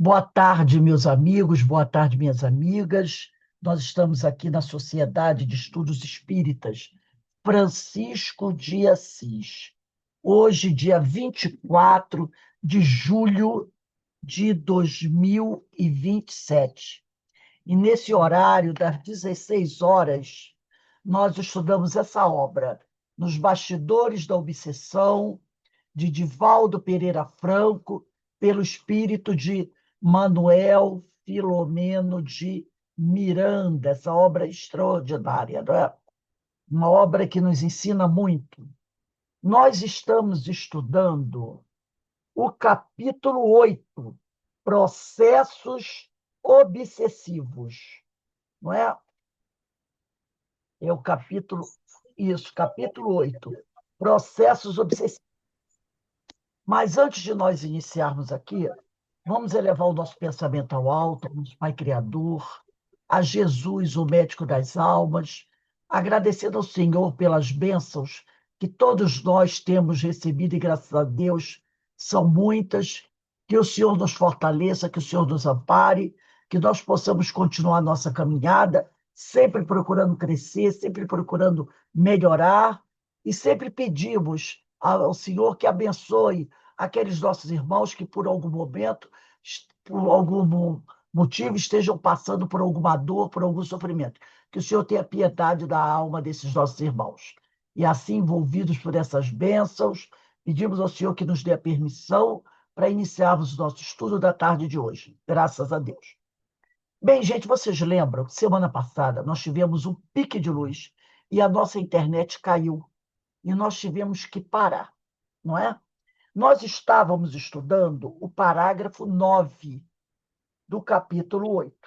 Boa tarde, meus amigos, boa tarde, minhas amigas. Nós estamos aqui na Sociedade de Estudos Espíritas Francisco de Assis. Hoje, dia 24 de julho de 2027. E nesse horário, das 16 horas, nós estudamos essa obra, Nos Bastidores da Obsessão, de Divaldo Pereira Franco, pelo espírito de Manuel Filomeno de Miranda, essa obra extraordinária, não é? Uma obra que nos ensina muito. Nós estamos estudando o capítulo 8, Processos Obsessivos, não é? É o capítulo, isso, capítulo 8, Processos Obsessivos. Mas antes de nós iniciarmos aqui, vamos elevar o nosso pensamento ao alto, ao nosso Pai Criador, a Jesus, o médico das almas, agradecendo ao Senhor pelas bênçãos que todos nós temos recebido, e graças a Deus são muitas, que o Senhor nos fortaleça, que o Senhor nos ampare, que nós possamos continuar nossa caminhada, sempre procurando crescer, sempre procurando melhorar, e sempre pedimos ao Senhor que abençoe aqueles nossos irmãos que, por algum momento, por algum motivo, estejam passando por alguma dor, por algum sofrimento. Que o Senhor tenha piedade da alma desses nossos irmãos. E assim, envolvidos por essas bênçãos, pedimos ao Senhor que nos dê a permissão para iniciarmos o nosso estudo da tarde de hoje. Graças a Deus. Bem, gente, vocês lembram que semana passada nós tivemos um pique de luz e a nossa internet caiu e nós tivemos que parar, não é? Nós estávamos estudando o parágrafo 9 do capítulo 8. O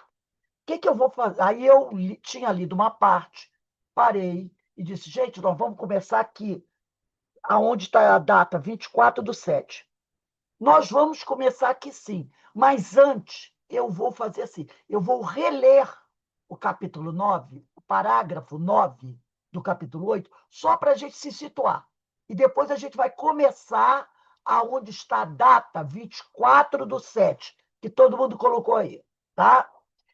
que eu vou fazer? Aí eu tinha lido uma parte, parei e disse, gente, nós vamos começar aqui, aonde está a data, 24/7. Nós vamos começar aqui sim, mas antes eu vou fazer assim, eu vou reler o capítulo 9, o parágrafo 9 do capítulo 8, só para a gente se situar. E depois a gente vai começar aonde está a data, 24/7, que todo mundo colocou aí, tá?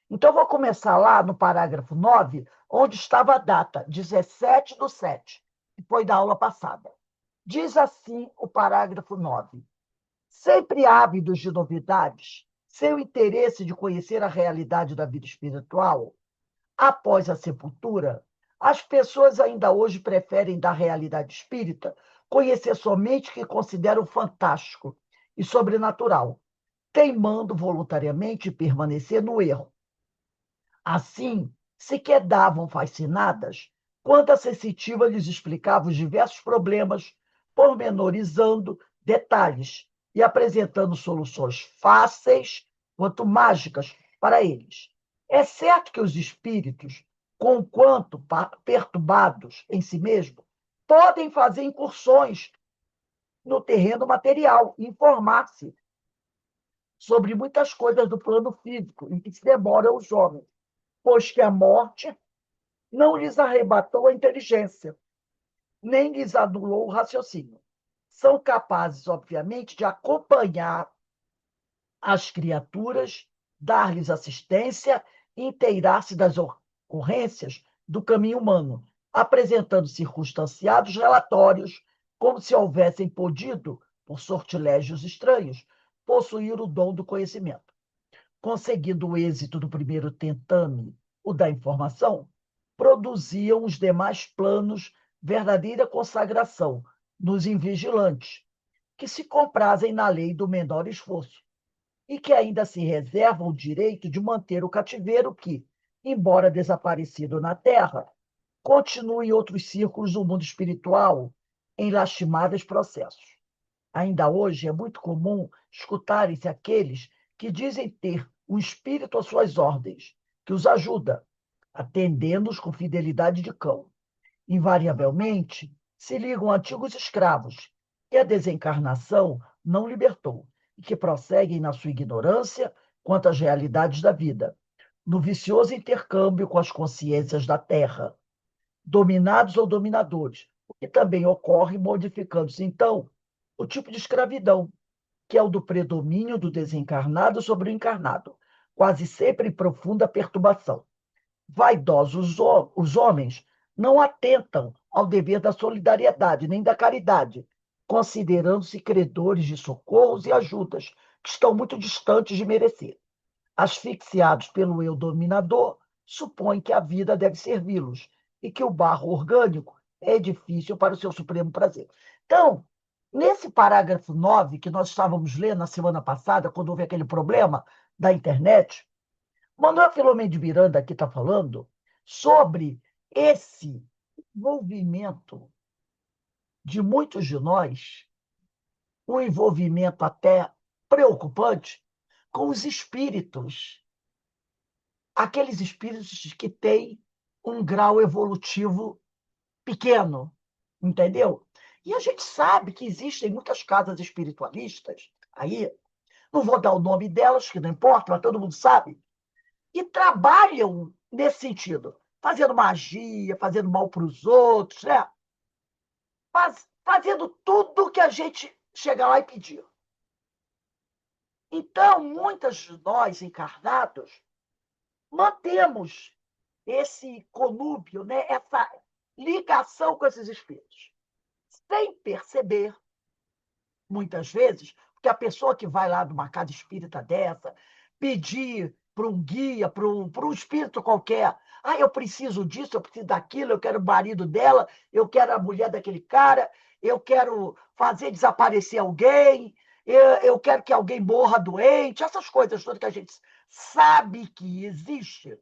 Então, eu vou começar lá no parágrafo 9, onde estava a data, 17/7, que foi da aula passada. Diz assim o parágrafo 9. Sempre ávidos de novidades, seu interesse de conhecer a realidade da vida espiritual, após a sepultura, as pessoas ainda hoje preferem da realidade espírita conhecer somente o que consideram fantástico e sobrenatural, teimando voluntariamente permanecer no erro. Assim, se quedavam fascinadas quando a sensitiva lhes explicava os diversos problemas, pormenorizando detalhes e apresentando soluções fáceis quanto mágicas para eles. É certo que os espíritos, conquanto perturbados em si mesmos, podem fazer incursões no terreno material, informar-se sobre muitas coisas do plano físico, em que se demoram os homens, pois que a morte não lhes arrebatou a inteligência, nem lhes anulou o raciocínio. São capazes, obviamente, de acompanhar as criaturas, dar-lhes assistência e inteirar-se das ocorrências do caminho humano, apresentando circunstanciados relatórios, como se houvessem podido, por sortilégios estranhos, possuir o dom do conhecimento. Conseguindo o êxito do primeiro tentame, o da informação, produziam os demais planos verdadeira consagração nos invigilantes, que se comprazem na lei do menor esforço e que ainda se reservam o direito de manter o cativeiro que, embora desaparecido na Terra, continua em outros círculos do mundo espiritual em lastimáveis processos. Ainda hoje é muito comum escutarem-se aqueles que dizem ter um espírito às suas ordens, que os ajuda, atendendo-os com fidelidade de cão. Invariavelmente, se ligam antigos escravos, que a desencarnação não libertou e que prosseguem na sua ignorância quanto às realidades da vida, no vicioso intercâmbio com as consciências da Terra, dominados ou dominadores, o que também ocorre modificando-se, então, o tipo de escravidão, que é o do predomínio do desencarnado sobre o encarnado, quase sempre em profunda perturbação. Vaidosos os homens não atentam ao dever da solidariedade nem da caridade, considerando-se credores de socorros e ajudas que estão muito distantes de merecer. Asfixiados pelo eu dominador, supõem que a vida deve servi-los e que o barro orgânico é difícil para o seu supremo prazer. Então, nesse parágrafo 9 que nós estávamos lendo na semana passada, quando houve aquele problema da internet, Manuel Filomeno de Miranda aqui está falando sobre esse envolvimento de muitos de nós, um envolvimento até preocupante, com os espíritos, aqueles espíritos que têm um grau evolutivo pequeno, entendeu? E a gente sabe que existem muitas casas espiritualistas aí, não vou dar o nome delas, que não importa, mas todo mundo sabe, e trabalham nesse sentido, fazendo magia, fazendo mal para os outros, né? Fazendo tudo que a gente chega lá e pedir. Então, muitas de nós encarnados mantemos esse conúbio, né? Essa ligação com esses espíritos, sem perceber, muitas vezes, porque a pessoa que vai lá numa casa espírita dessa, pedir para um guia, para um espírito qualquer, eu preciso disso, eu preciso daquilo, eu quero o marido dela, eu quero a mulher daquele cara, eu quero fazer desaparecer alguém, eu quero que alguém morra doente, essas coisas todas que a gente sabe que existe,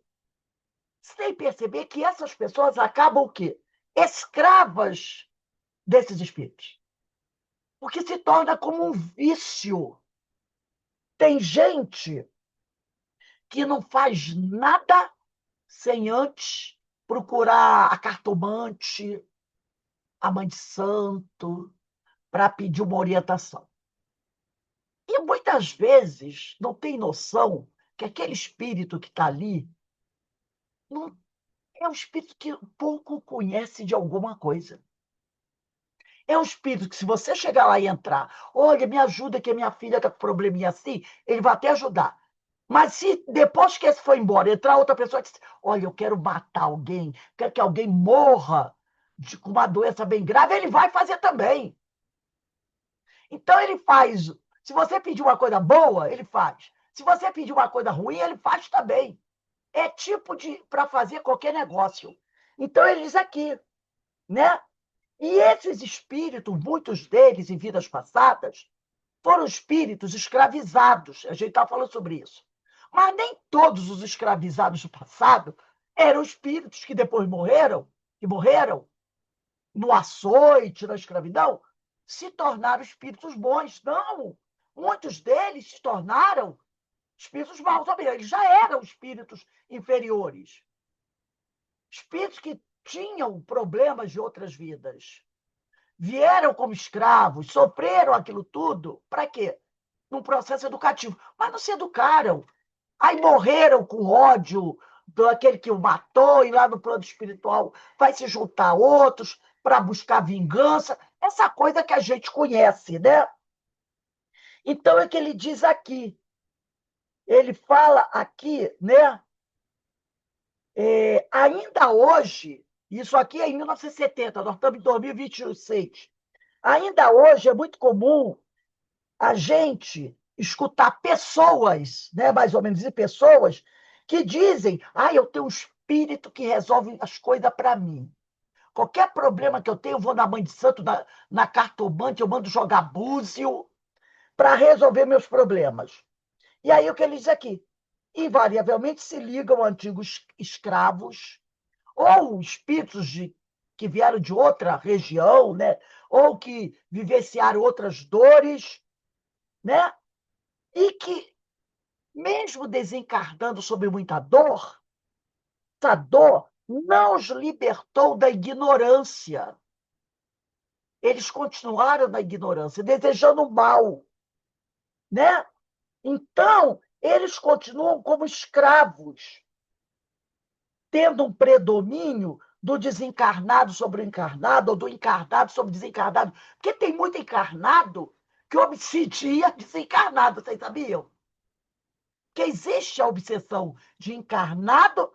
sem perceber que essas pessoas acabam o quê? Escravas desses espíritos. Porque se torna como um vício. Tem gente que não faz nada sem antes procurar a cartomante, a mãe de santo, para pedir uma orientação. E muitas vezes não tem noção que aquele espírito que está ali não, é um espírito que pouco conhece de alguma coisa. É um espírito que, se você chegar lá e entrar, olha, me ajuda que a minha filha está com probleminha assim, ele vai até ajudar. Mas se depois que esse foi embora, entrar outra pessoa que diz, olha, eu quero matar alguém, quero que alguém morra com uma doença bem grave, ele vai fazer também. Então ele faz. Se você pedir uma coisa boa, ele faz. Se você pedir uma coisa ruim, ele faz também. É tipo de para fazer qualquer negócio. Então ele diz aqui, né? E esses espíritos, muitos deles em vidas passadas, foram espíritos escravizados. A gente está falando sobre isso. Mas nem todos os escravizados do passado eram espíritos que depois morreram no açoite, na escravidão, se tornaram espíritos bons. Não! Muitos deles se tornaram espíritos maus também. Eles já eram espíritos inferiores. Espíritos que tinham problemas de outras vidas. Vieram como escravos, sofreram aquilo tudo. Para quê? Num processo educativo. Mas não se educaram. Aí morreram com ódio daquele que o matou, e lá no plano espiritual vai se juntar outros para buscar vingança. Essa coisa que a gente conhece, né? Então é que ele diz aqui. Ele fala aqui, né? Ainda hoje, isso aqui é em 1970, nós estamos em 2026. Ainda hoje é muito comum a gente escutar pessoas, né, mais ou menos, e pessoas que dizem: eu tenho um espírito que resolve as coisas para mim. Qualquer problema que eu tenho, eu vou na mãe de santo, na cartomante, eu mando jogar búzio para resolver meus problemas. E aí o que ele diz aqui? Invariavelmente se ligam a antigos escravos ou espíritos que vieram de outra região, né? Ou que vivenciaram outras dores, né? E que, mesmo desencarnando sob muita dor, essa dor não os libertou da ignorância. Eles continuaram na ignorância, desejando o mal, né? Então, eles continuam como escravos, tendo um predomínio do desencarnado sobre o encarnado, ou do encarnado sobre o desencarnado. Porque tem muito encarnado que obsidia desencarnado, vocês sabiam? Que existe a obsessão de encarnado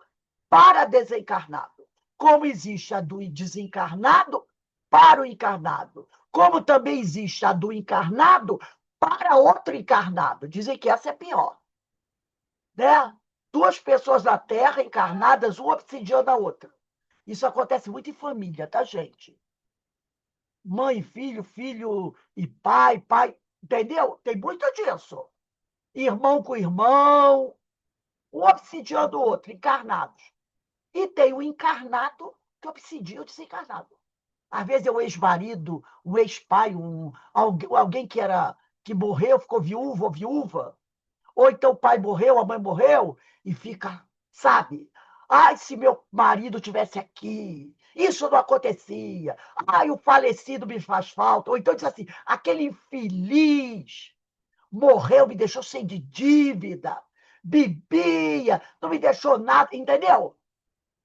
para desencarnado, como existe a do desencarnado para o encarnado, como também existe a do encarnado para outro encarnado. Dizem que essa é pior, né? Duas pessoas na Terra encarnadas, uma obsidiando a outra. Isso acontece muito em família, tá, gente? Mãe e filho, filho e pai, pai, entendeu? Tem muito disso. Irmão com irmão, um obsidiando o outro, encarnados. E tem o encarnado que obsidia o desencarnado. Às vezes é o ex-marido, um ex-pai, alguém que morreu, ficou viúvo ou viúva. Ou então o pai morreu, a mãe morreu, e fica, sabe? Ai, se meu marido tivesse aqui, isso não acontecia. Ai, o falecido me faz falta. Ou então diz assim, aquele infeliz morreu, me deixou sem de dívida, bebia, não me deixou nada, entendeu?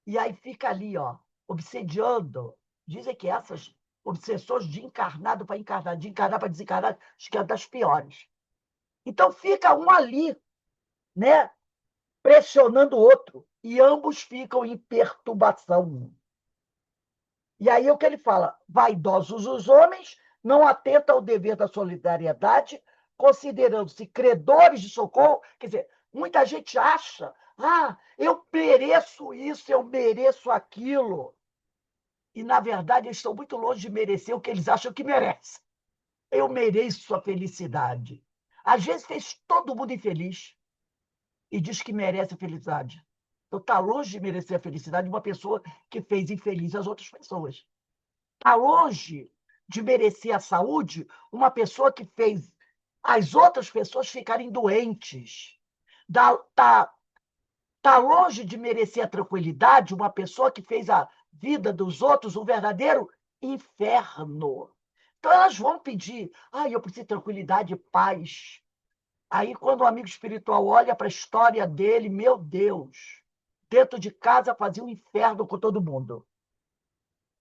E aí fica ali, ó, obsediando. Dizem que essas obsessões de encarnado para encarnado, de encarnado para desencarnado, acho que é das piores. Então fica um ali, né, pressionando o outro, e ambos ficam em perturbação. E aí é o que ele fala: vaidosos os homens, não atentam ao dever da solidariedade, considerando-se credores de socorro. Quer dizer, muita gente acha, eu mereço isso, eu mereço aquilo. E, na verdade, eles estão muito longe de merecer o que eles acham que merecem. Eu mereço a felicidade. Às vezes fez todo mundo infeliz e diz que merece a felicidade. Então, está longe de merecer a felicidade de uma pessoa que fez infeliz as outras pessoas. Está longe de merecer a saúde uma pessoa que fez as outras pessoas ficarem doentes. Está longe de merecer a tranquilidade uma pessoa que fez a vida dos outros um verdadeiro inferno. Então, elas vão pedir, eu preciso de tranquilidade e paz. Aí, quando o amigo espiritual olha para a história dele, meu Deus, dentro de casa fazia um inferno com todo mundo.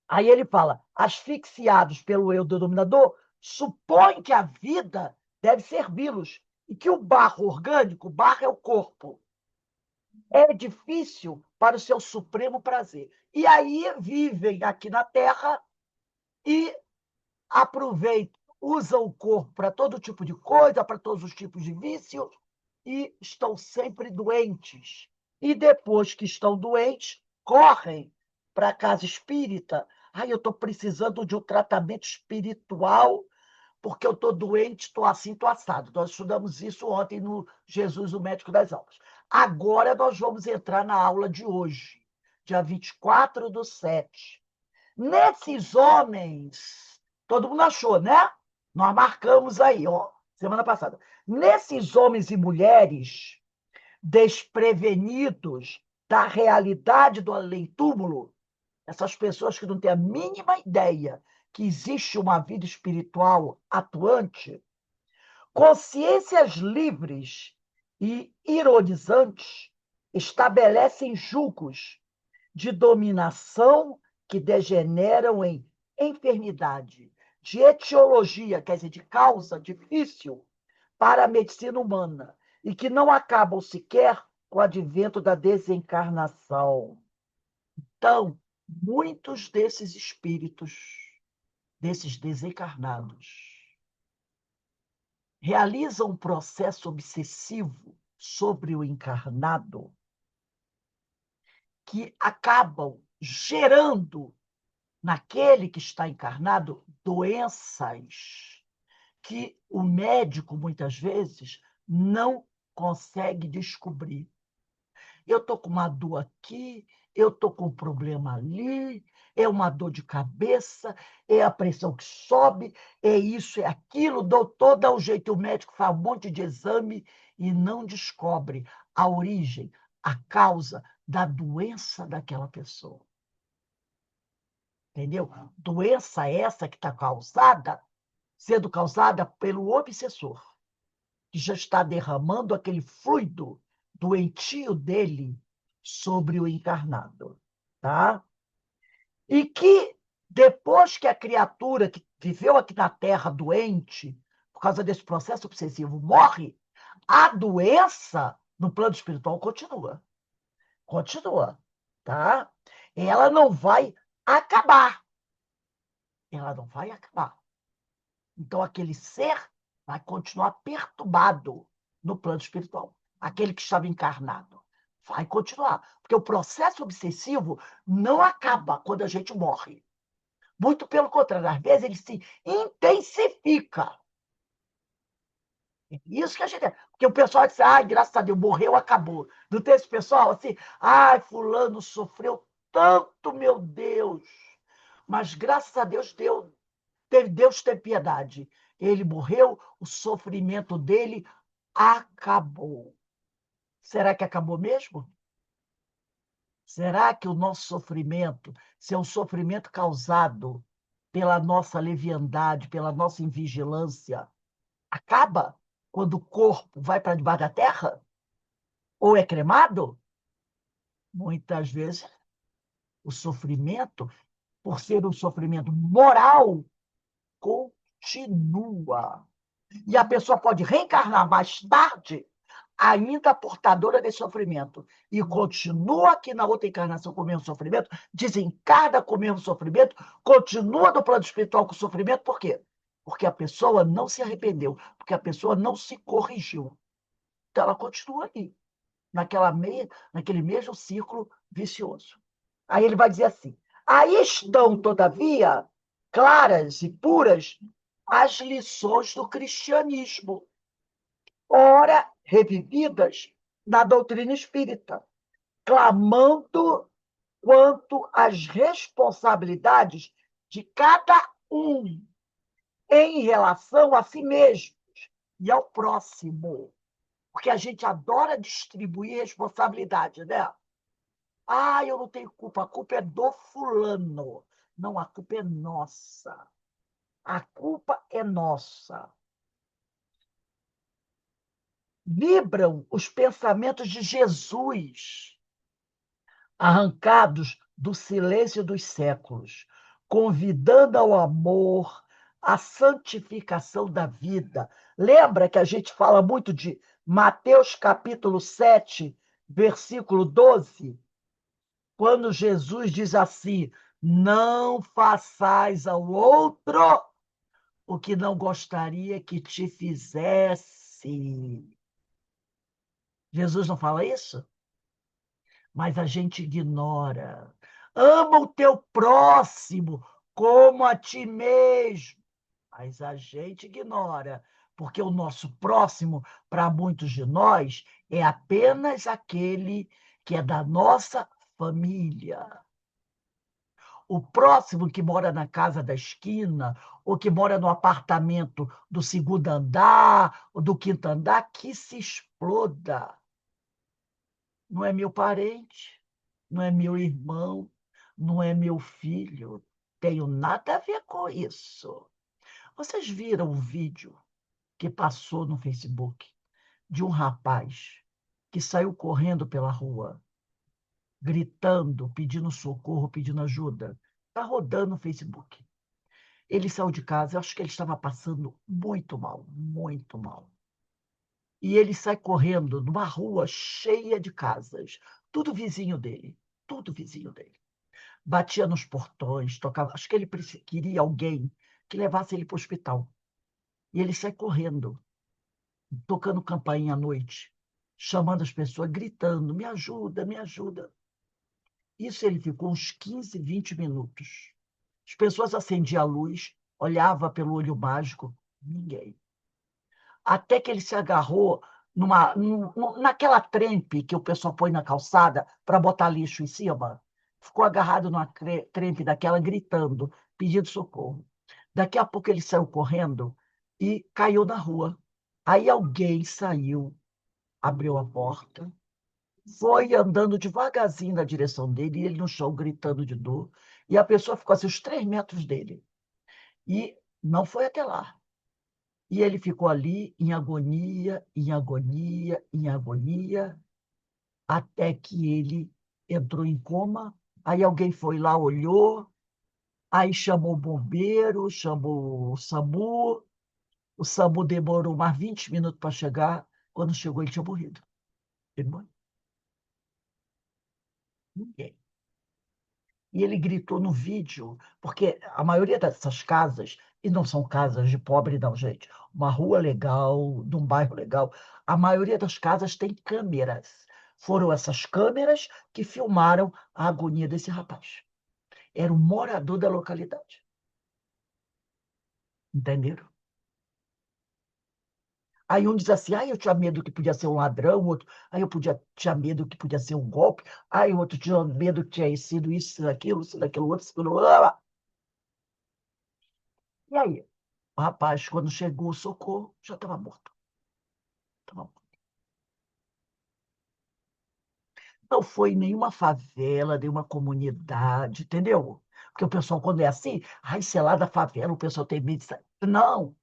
Aí ele fala, asfixiados pelo eu denominador, supõem que a vida deve servi-los e que o barro orgânico, o barro é o corpo, é difícil para o seu supremo prazer. E aí vivem aqui na Terra e aproveitam, usam o corpo para todo tipo de coisa, para todos os tipos de vícios, e estão sempre doentes. E depois que estão doentes, correm para a casa espírita. Eu estou precisando de um tratamento espiritual, porque eu estou doente, estou assim, estou assado. Nós estudamos isso ontem no Jesus, o Médico das Almas. Agora nós vamos entrar na aula de hoje, dia 24/7. Nesses homens, todo mundo achou, né? Nós marcamos aí, ó, semana passada. Nesses homens e mulheres desprevenidos da realidade do além-túmulo, essas pessoas que não têm a mínima ideia que existe uma vida espiritual atuante, consciências livres e ironizantes estabelecem julgos de dominação que degeneram em enfermidade, de etiologia, quer dizer, de causa difícil para a medicina humana, e que não acabam sequer com o advento da desencarnação. Então, muitos desses espíritos, desses desencarnados, realizam um processo obsessivo sobre o encarnado que acabam gerando naquele que está encarnado doenças que o médico, muitas vezes, não consegue descobrir. Eu estou com uma dor aqui, eu estou com um problema ali, é uma dor de cabeça, é a pressão que sobe, é isso, é aquilo, o doutor dá um jeito, o médico faz um monte de exame e não descobre a origem, a causa da doença daquela pessoa. Entendeu? Doença essa que está sendo causada pelo obsessor, que já está derramando aquele fluido doentio dele sobre o encarnado, tá? E que depois que a criatura que viveu aqui na Terra doente, por causa desse processo obsessivo, morre, a doença no plano espiritual continua. Continua, tá? Ela não vai acabar. Ela não vai acabar. Então, aquele ser vai continuar perturbado no plano espiritual. Aquele que estava encarnado vai continuar. Porque o processo obsessivo não acaba quando a gente morre. Muito pelo contrário, às vezes ele se intensifica. É isso que a gente. Porque o pessoal diz, ai, graças a Deus, morreu, acabou. Não tem esse pessoal assim, ai, fulano sofreu tanto, meu Deus. Mas graças a Deus, Deus teve piedade. Ele morreu, o sofrimento dele acabou. Será que acabou mesmo? Será que o nosso sofrimento, se é um sofrimento causado pela nossa leviandade, pela nossa invigilância, acaba quando o corpo vai para debaixo da terra? Ou é cremado? Muitas vezes o sofrimento, por ser um sofrimento moral, continua. E a pessoa pode reencarnar mais tarde, ainda portadora desse sofrimento, e continua aqui na outra encarnação com o mesmo sofrimento, desencarna com o mesmo sofrimento, continua no plano espiritual com o sofrimento, por quê? Porque a pessoa não se arrependeu, porque a pessoa não se corrigiu. Então ela continua ali, naquele mesmo círculo vicioso. Aí ele vai dizer assim: aí estão, todavia, claras e puras as lições do cristianismo, ora revividas na doutrina espírita, clamando quanto às responsabilidades de cada um em relação a si mesmo e ao próximo. Porque a gente adora distribuir responsabilidade, né? Ah, eu não tenho culpa, a culpa é do fulano. Não, a culpa é nossa. A culpa é nossa. Vibram os pensamentos de Jesus, arrancados do silêncio dos séculos, convidando ao amor, à santificação da vida. Lembra que a gente fala muito de Mateus capítulo 7, versículo 12? Quando Jesus diz assim: não façais ao outro o que não gostaria que te fizesse. Jesus não fala isso? Mas a gente ignora. Ama o teu próximo como a ti mesmo. Mas a gente ignora, porque o nosso próximo, para muitos de nós, é apenas aquele que é da nossa família. O próximo que mora na casa da esquina, ou que mora no apartamento do segundo andar, ou do quinto andar, que se exploda. Não é meu parente, não é meu irmão, não é meu filho. Tenho nada a ver com isso. Vocês viram o vídeo que passou no Facebook de um rapaz que saiu correndo pela rua, gritando, pedindo socorro, pedindo ajuda? Está rodando no Facebook. Ele saiu de casa, eu acho que ele estava passando muito mal, muito mal. E ele sai correndo numa rua cheia de casas, tudo vizinho dele, tudo vizinho dele. Batia nos portões, tocava. Acho que ele queria alguém que levasse ele para o hospital. E ele sai correndo, tocando campainha à noite, chamando as pessoas, gritando: me ajuda, me ajuda. Isso ele ficou uns 15, 20 minutos. As pessoas acendiam a luz, olhava pelo olho mágico, ninguém. Até que ele se agarrou naquela trempe que o pessoal põe na calçada para botar lixo em cima. Ficou agarrado numa trempe daquela, gritando, pedindo socorro. Daqui a pouco ele saiu correndo e caiu na rua. Aí alguém saiu, abriu a porta, foi andando devagarzinho na direção dele, e ele no chão gritando de dor. E a pessoa ficou assim, uns 3 metros dele. E não foi até lá. E ele ficou ali em agonia, em agonia, em agonia, até que ele entrou em coma. Aí alguém foi lá, olhou, aí chamou o bombeiro, chamou o SAMU, O SAMU demorou mais 20 minutos para chegar. Quando chegou, ele tinha morrido. Ele morreu. Ninguém. E ele gritou no vídeo, porque a maioria dessas casas, e não são casas de pobre, não, gente, uma rua legal, de um bairro legal, a maioria das casas tem câmeras. Foram essas câmeras que filmaram a agonia desse rapaz. Era um morador da localidade. Entenderam? Aí um diz assim, eu tinha medo que podia ser um ladrão, o outro, tinha medo que podia ser um golpe, aí o outro tinha medo que tinha sido isso, aquilo outro, isso, aquilo, blá, blá. E aí? O rapaz, quando chegou o socorro, já estava morto. Tava morto. Não foi nenhuma favela, nenhuma comunidade, entendeu? Porque o pessoal, quando é assim, sei lá, da favela, o pessoal tem medo de sair. Não,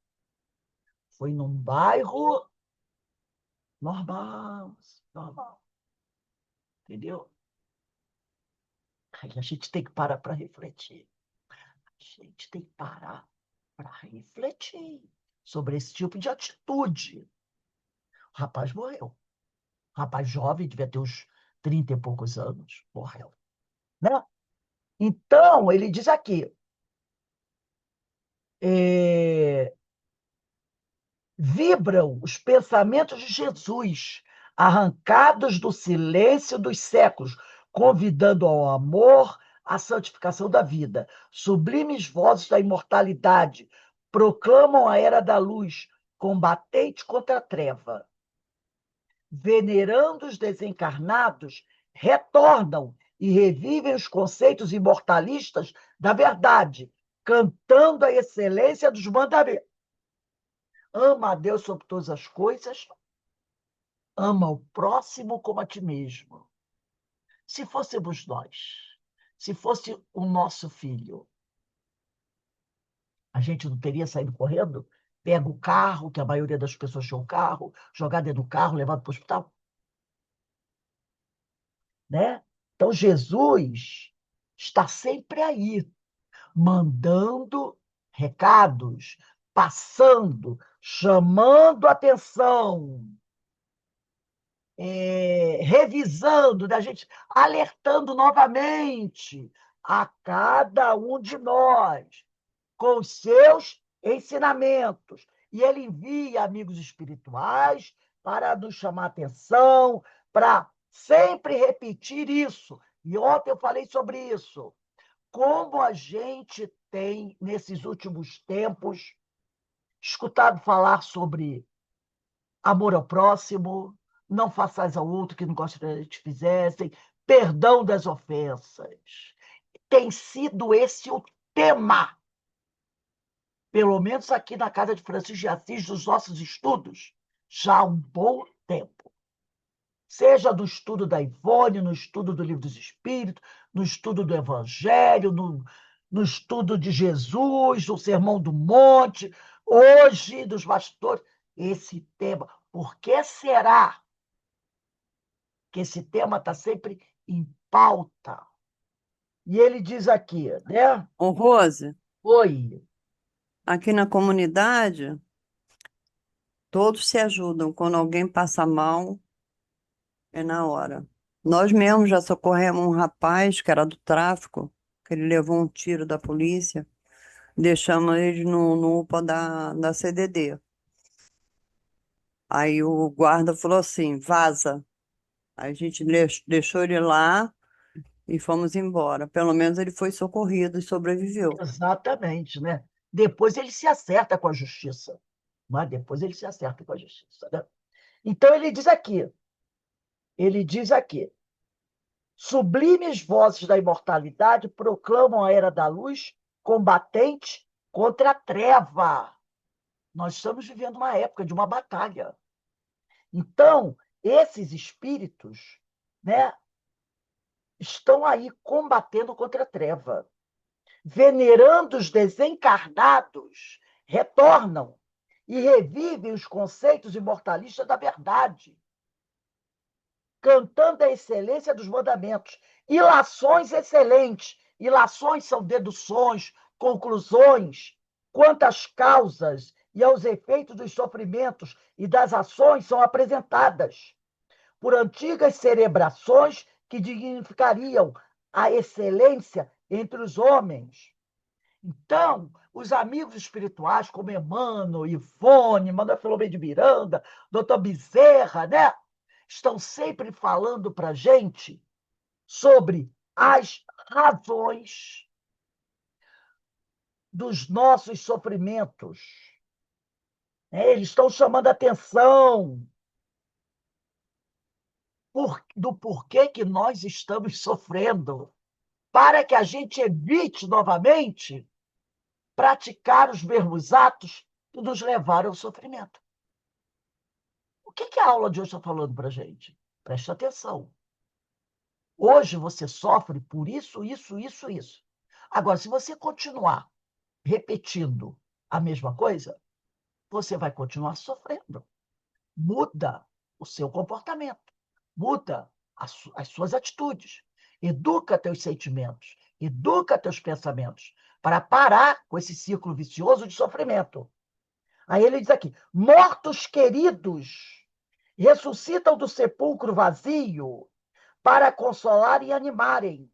foi num bairro normal, normal, entendeu? Aí a gente tem que parar para refletir. A gente tem que parar para refletir sobre esse tipo de atitude. O rapaz morreu. O rapaz jovem, devia ter uns 30 e poucos anos, morreu. Né? Então, ele diz aqui, é, vibram os pensamentos de Jesus, arrancados do silêncio dos séculos, convidando ao amor, à santificação da vida. Sublimes vozes da imortalidade proclamam a era da luz, combatente contra a treva. Venerando os desencarnados, retornam e revivem os conceitos imortalistas da verdade, cantando a excelência dos mandamentos. Ama a Deus sobre todas as coisas, ama o próximo como a ti mesmo. Se fôssemos nós, se fosse o nosso filho, a gente não teria saído correndo? Pega o carro, que a maioria das pessoas tinha um carro, jogar dentro do carro, levado para o hospital, né? Então, Jesus está sempre aí, mandando recados, chamando atenção, revisando, da gente alertando novamente a cada um de nós com os seus ensinamentos. E ele envia amigos espirituais para nos chamar a atenção, para sempre repetir isso. E ontem eu falei sobre isso. Como a gente tem, nesses últimos tempos, escutado falar sobre amor ao próximo, não façais ao outro que não gostaria que te fizessem, perdão das ofensas. Tem sido esse o tema, pelo menos aqui na casa de Francisco de Assis, dos nossos estudos, já há um bom tempo. Seja no estudo da Ivone, no estudo do Livro dos Espíritos, no estudo do Evangelho, no estudo de Jesus, no Sermão do Monte, hoje dos pastores, esse tema. Por que será que esse tema está sempre em pauta? E ele diz aqui, né? Ô, Rose, Oi, aqui na comunidade, todos se ajudam. Quando alguém passa mal, é na hora. Nós mesmos já socorremos um rapaz que era do tráfico, que ele levou um tiro da polícia, deixamos ele no UPA da CDD. Aí o guarda falou assim, vaza. Aí a gente deixou ele lá e fomos embora. Pelo menos ele foi socorrido e sobreviveu. exatamente, né? Depois ele se acerta com a justiça. Mas depois ele se acerta com a justiça, né? Então ele diz aqui, sublimes vozes da imortalidade proclamam a era da luz, combatente contra a treva. Nós estamos vivendo uma época de uma batalha. Então, esses espíritos, né, estão aí combatendo contra a treva. Venerando os desencarnados, retornam e revivem os conceitos imortalistas da verdade, cantando a excelência dos mandamentos. Ilações excelentes. Ilações são deduções, conclusões, quantas causas e aos efeitos dos sofrimentos e das ações são apresentadas por antigas cerebrações que dignificariam a excelência entre os homens. Então, os amigos espirituais, como Emmanuel, Ivone, Manuel Filomeno de Miranda, Dr. Bezerra, né? Estão sempre falando para a gente sobre as razões dos nossos sofrimentos. Eles estão chamando a atenção do porquê que nós estamos sofrendo, para que a gente evite novamente praticar os mesmos atos que nos levaram ao sofrimento. O que a aula de hoje está falando para a gente? Preste atenção. Hoje você sofre por isso, isso, isso, isso. Agora, se você continuar repetindo a mesma coisa, você vai continuar sofrendo. Muda o seu comportamento, muda as suas atitudes, educa teus sentimentos, educa teus pensamentos, para parar com esse ciclo vicioso de sofrimento. Aí ele diz aqui: mortos queridos ressuscitam do sepulcro vazio para consolar e animarem,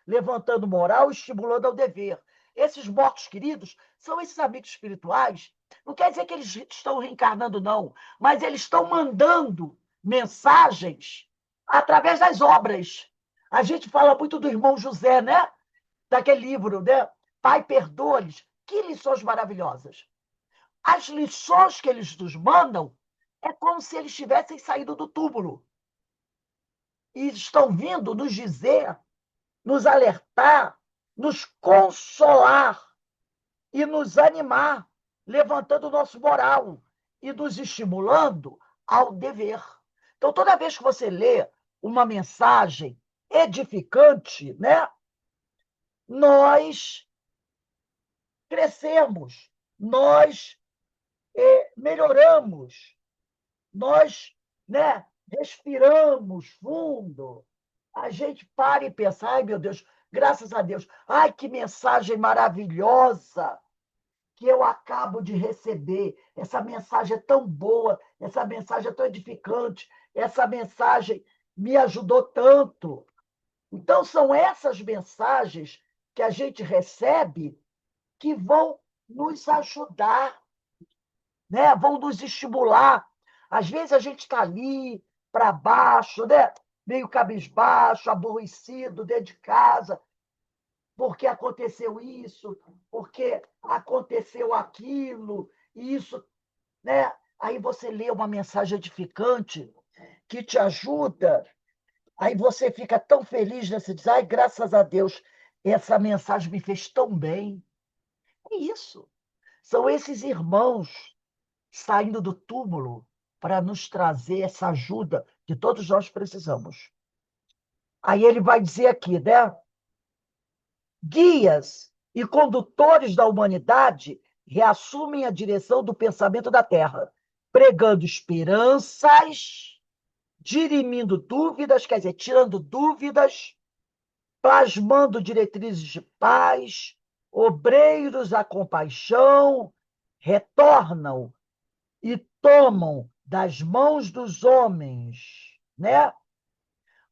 levantando moral e estimulando ao dever. Esses mortos queridos são esses amigos espirituais. Não quer dizer que eles estão reencarnando, não, mas eles estão mandando mensagens através das obras. A gente fala muito do irmão José, né? Daquele livro, né? Pai, perdoa-lhes. Que lições maravilhosas. As lições que eles nos mandam é como se eles tivessem saído do túmulo e estão vindo nos dizer, nos alertar, nos consolar e nos animar, levantando o nosso moral e nos estimulando ao dever. Então, toda vez que você lê uma mensagem edificante, né, nós crescemos, nós melhoramos, nós, né, respiramos fundo, a gente para e pensa: ai, meu Deus, graças a Deus, ai, que mensagem maravilhosa que eu acabo de receber. Essa mensagem é tão boa, essa mensagem é tão edificante, essa mensagem me ajudou tanto. Então, são essas mensagens que a gente recebe que vão nos ajudar, né? Vão nos estimular. Às vezes a gente está ali, para baixo, né? Meio cabisbaixo, aborrecido, dentro de casa, porque aconteceu isso, porque aconteceu aquilo, e isso, né? Aí você lê uma mensagem edificante que te ajuda, aí você fica tão feliz, né? Você diz: ai, graças a Deus, essa mensagem me fez tão bem. É isso. São esses irmãos saindo do túmulo para nos trazer essa ajuda que todos nós precisamos. Aí ele vai dizer aqui, né? Guias e condutores da humanidade reassumem a direção do pensamento da Terra, pregando esperanças, dirimindo dúvidas, quer dizer, tirando dúvidas, plasmando diretrizes de paz, obreiros à compaixão, retornam e tomam das mãos dos homens, né?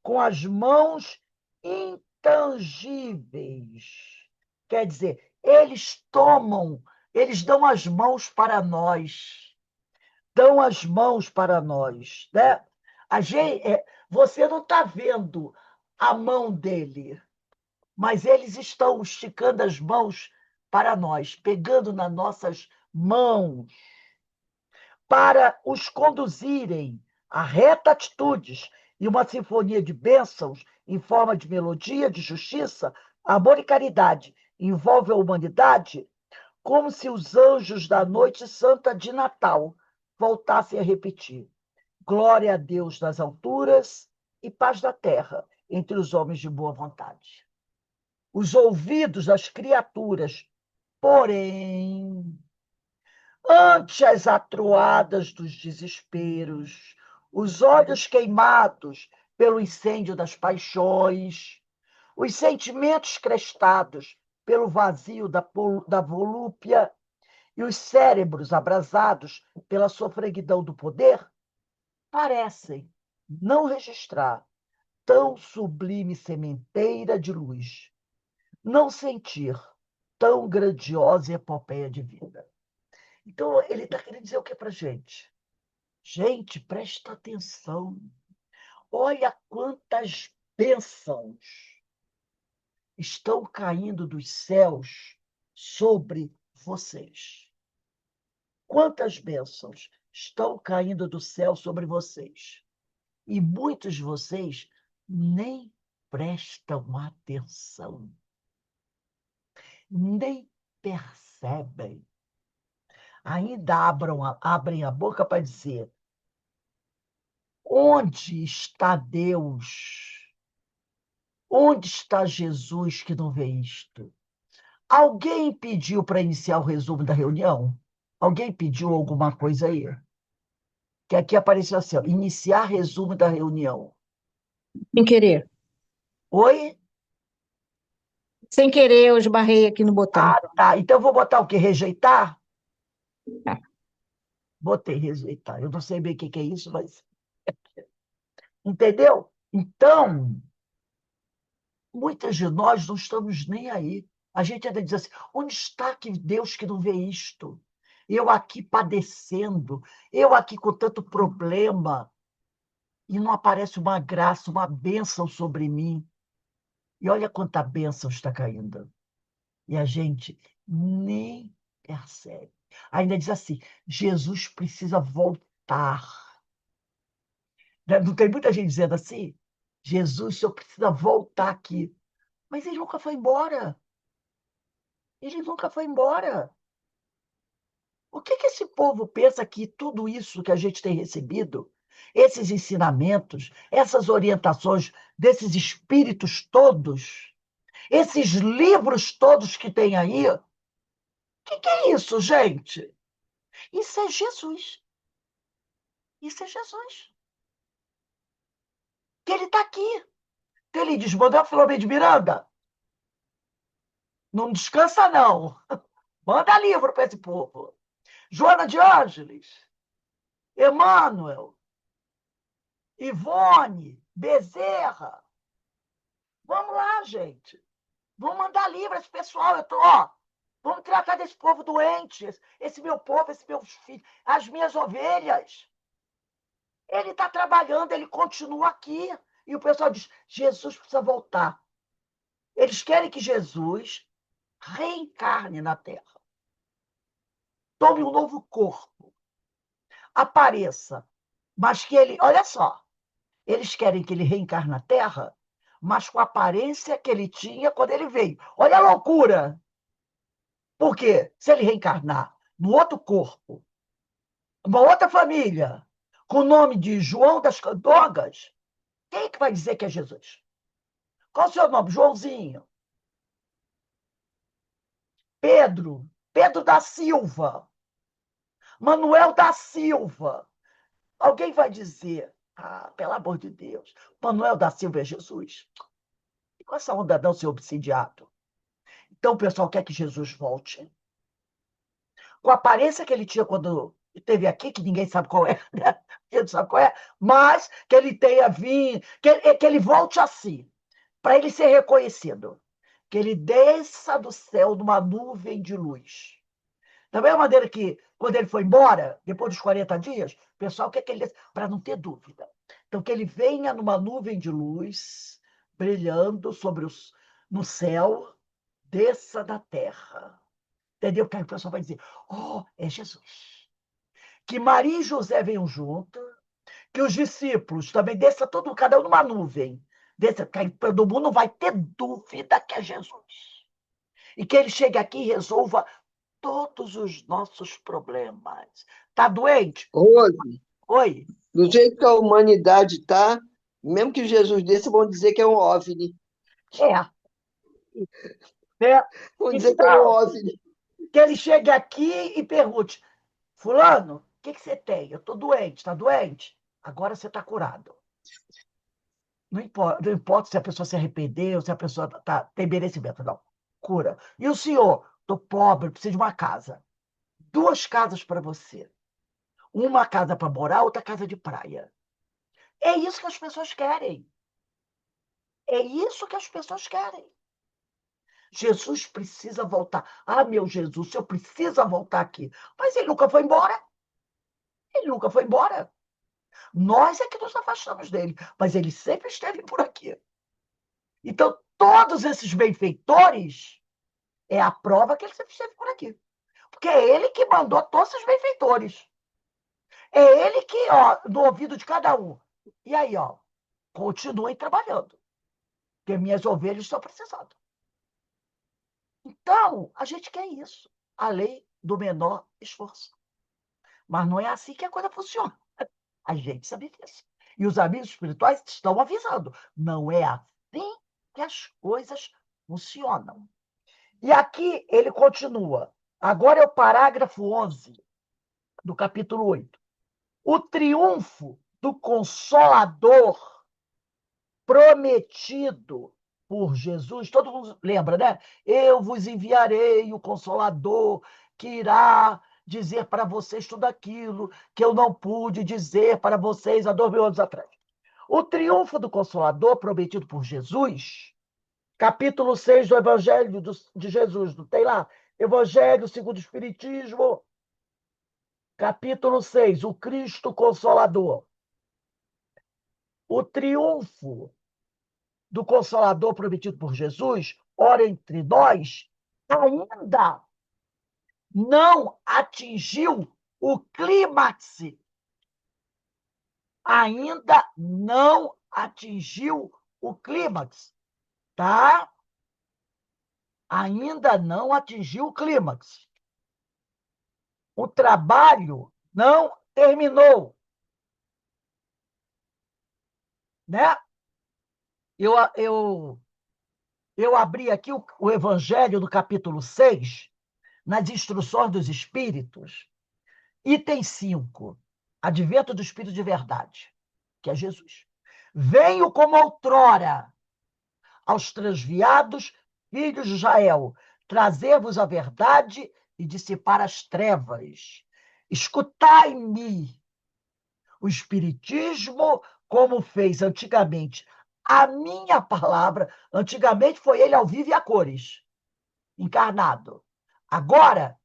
Com as mãos intangíveis. Quer dizer, eles tomam, eles dão as mãos para nós, dão as mãos para nós, né? Você não está vendo a mão dele, mas eles estão esticando as mãos para nós, pegando nas nossas mãos, para os conduzirem a reta atitudes e uma sinfonia de bênçãos em forma de melodia, de justiça, amor e caridade envolve a humanidade, como se os anjos da noite santa de Natal voltassem a repetir: glória a Deus nas alturas e paz na terra entre os homens de boa vontade. Os ouvidos das criaturas, porém, ante as atroadas dos desesperos, os olhos queimados pelo incêndio das paixões, os sentimentos crestados pelo vazio da volúpia E os cérebros abrasados pela sofreguidão do poder parecem não registrar tão sublime sementeira de luz, não sentir tão grandiosa epopeia de vida. Então, ele está querendo dizer o que para a gente? Gente, presta atenção. Olha quantas bênçãos estão caindo dos céus sobre vocês. Quantas bênçãos estão caindo do céu sobre vocês. E muitos de vocês nem prestam atenção, nem percebem. Ainda abrem a boca para dizer: onde está Deus? Onde está Jesus que não vê isto? Alguém pediu para iniciar o resumo da reunião? Alguém pediu alguma coisa aí? Que aqui apareceu assim, ó, iniciar resumo da reunião. Sem querer. Oi? Sem querer, eu esbarrei aqui no botão. Ah, tá. Então eu vou botar o quê? Rejeitar? Tá. Botei rejeitar. Eu não sei bem o que é isso, mas. Entendeu? Então, muitas de nós não estamos nem aí. A gente ainda diz assim: onde está que Deus que não vê isto? Eu aqui padecendo, eu aqui com tanto problema, e não aparece uma graça, uma bênção sobre mim. E olha quanta bênção está caindo. E a gente nem percebe. Ainda diz assim: Jesus precisa voltar. Não tem muita gente dizendo assim? Jesus só precisa voltar aqui. Mas ele nunca foi embora. Ele nunca foi embora. O que que esse povo pensa que tudo isso que a gente tem recebido, esses ensinamentos, essas orientações desses espíritos todos, esses livros todos que tem aí, o que é isso, gente? Isso é Jesus. Isso é Jesus. Que ele está aqui. Que ele diz: Manuel Filomeno de Miranda, não descansa, não. Manda livro para esse povo. Joana de Ângeles, Emmanuel, Ivone, Bezerra. Vamos lá, gente. Vamos mandar livro a esse pessoal. Vamos tratar desse povo doente, esse meu povo, esses meus filhos, as minhas ovelhas. Ele está trabalhando, ele continua aqui. E o pessoal diz: Jesus precisa voltar. Eles querem que Jesus reencarne na Terra. Tome um novo corpo. Apareça. Mas que ele, olha só, eles querem que ele reencarne na Terra, mas com a aparência que ele tinha quando ele veio. Olha a loucura! Porque se ele reencarnar no outro corpo, uma outra família, com o nome de João das Candogas, quem é que vai dizer que é Jesus? Qual o seu nome? Joãozinho. Pedro. Pedro da Silva. Manuel da Silva. Alguém vai dizer: ah, pelo amor de Deus, Manuel da Silva é Jesus? E com essa onda não ser obsidiado. Então o pessoal quer que Jesus volte. Com a aparência que ele tinha quando esteve aqui, que ninguém sabe qual é, né? Ninguém não sabe qual é, mas que ele tenha vindo, que ele volte assim, para ele ser reconhecido. Que ele desça do céu numa nuvem de luz. Da mesma maneira que, quando ele foi embora, depois dos 40 dias, o pessoal quer que ele desça, para não ter dúvida. Então, que ele venha numa nuvem de luz, brilhando no céu, desça da terra. Entendeu? Que aí o pessoal vai dizer: oh, é Jesus. Que Maria e José venham junto, que os discípulos também desçam cada um numa nuvem. Desça, que aí todo mundo não vai ter dúvida que é Jesus. E que ele chegue aqui e resolva todos os nossos problemas. Tá doente? Rose, Oi. do jeito que a humanidade está, mesmo que Jesus desse, vão dizer que é um OVNI. É. É. Vão dizer que é um Então, OVNI. que ele chegue aqui e pergunte: Fulano, o que você tem? Eu estou doente. Está doente? Agora você está curado. Não importa se a pessoa se arrependeu, se a pessoa tem merecimento, não. Cura. E o senhor? Estou pobre, preciso de uma casa. 2 casas para você. Uma casa para morar, outra casa de praia. É isso que as pessoas querem. É isso que as pessoas querem. Jesus precisa voltar. Ah, meu Jesus, o senhor precisa voltar aqui. Mas ele nunca foi embora. Ele nunca foi embora. Nós é que nos afastamos dele, mas ele sempre esteve por aqui. Então, todos esses benfeitores é a prova que ele sempre esteve por aqui. Porque é ele que mandou todos esses benfeitores. É ele que, ó, no ouvido de cada um. E aí, ó, continuem trabalhando, porque minhas ovelhas estão precisando. Então, a gente quer isso. A lei do menor esforço. Mas não é assim que a coisa funciona. A gente sabe disso. E os amigos espirituais estão avisando. Não é assim que as coisas funcionam. E aqui ele continua. Agora é o parágrafo 11 do capítulo 8. O triunfo do Consolador prometido por Jesus. Todo mundo lembra, né? Eu vos enviarei o Consolador que irá dizer para vocês tudo aquilo que eu não pude dizer para vocês há 2.000 anos atrás. O triunfo do Consolador prometido por Jesus, capítulo 6 do Evangelho de Jesus, não tem lá? Evangelho segundo o Espiritismo, capítulo 6, o Cristo Consolador. O triunfo do Consolador prometido por Jesus, ora entre nós, ainda não atingiu o clímax. Ainda não atingiu o clímax, tá? Ainda não atingiu o clímax. O trabalho não terminou, né? Eu abri aqui o Evangelho do capítulo 6, nas instruções dos Espíritos, item 5, advento do Espírito de verdade, que é Jesus. Venho como outrora aos transviados filhos de Israel, trazer-vos a verdade e dissipar as trevas. Escutai-me. O Espiritismo, como fez antigamente a minha palavra, antigamente foi ele ao vivo e a cores, encarnado. Agora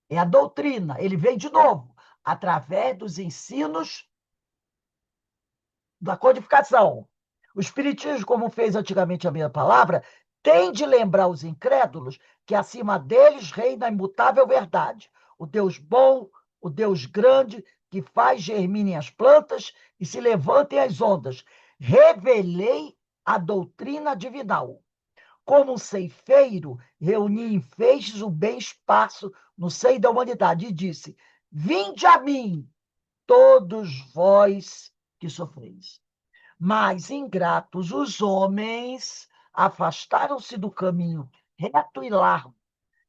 é a doutrina, ele vem de novo, através dos ensinos da codificação. O Espiritismo, como fez antigamente a minha palavra, tem de lembrar os incrédulos que acima deles reina a imutável verdade. O Deus bom, o Deus grande, que faz germinem as plantas e se levantem as ondas. Revelei a doutrina divinal. Como um ceifeiro, reuni em feixes o bem esparso no seio da humanidade e disse: vinde a mim, todos vós que sofreis. Mas ingratos os homens afastaram-se do caminho reto e largo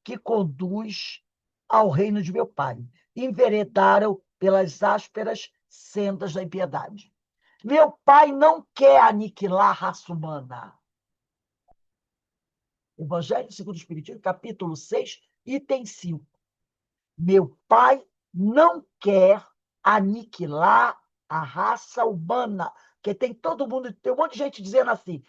que conduz ao reino de meu Pai. Enveredaram pelas ásperas sendas da impiedade. Meu Pai não quer aniquilar a raça humana. Evangelho segundo o Espiritismo, capítulo 6, item 5. Meu Pai não quer aniquilar a raça humana, porque tem um monte de gente dizendo assim: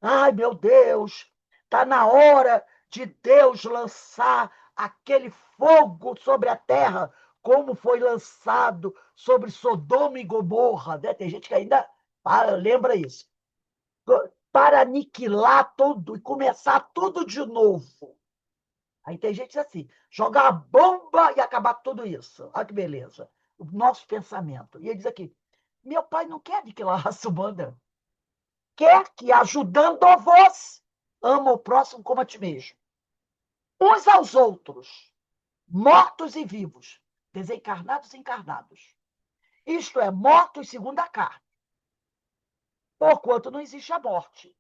ai, meu Deus, está na hora de Deus lançar aquele fogo sobre a terra, como foi lançado sobre Sodoma e Gomorra, né? Tem gente que ainda lembra isso. Para aniquilar tudo e começar tudo de novo. Aí tem gente assim, jogar a bomba e acabar tudo isso. Olha que beleza. O nosso pensamento. E ele diz aqui, meu pai não quer aniquilar a raça humana. Quer que, ajudando-vos, ama o próximo como a ti mesmo. Uns aos outros, mortos e vivos, desencarnados e encarnados. Isto é, mortos segundo a carne. Porquanto não existe a morte.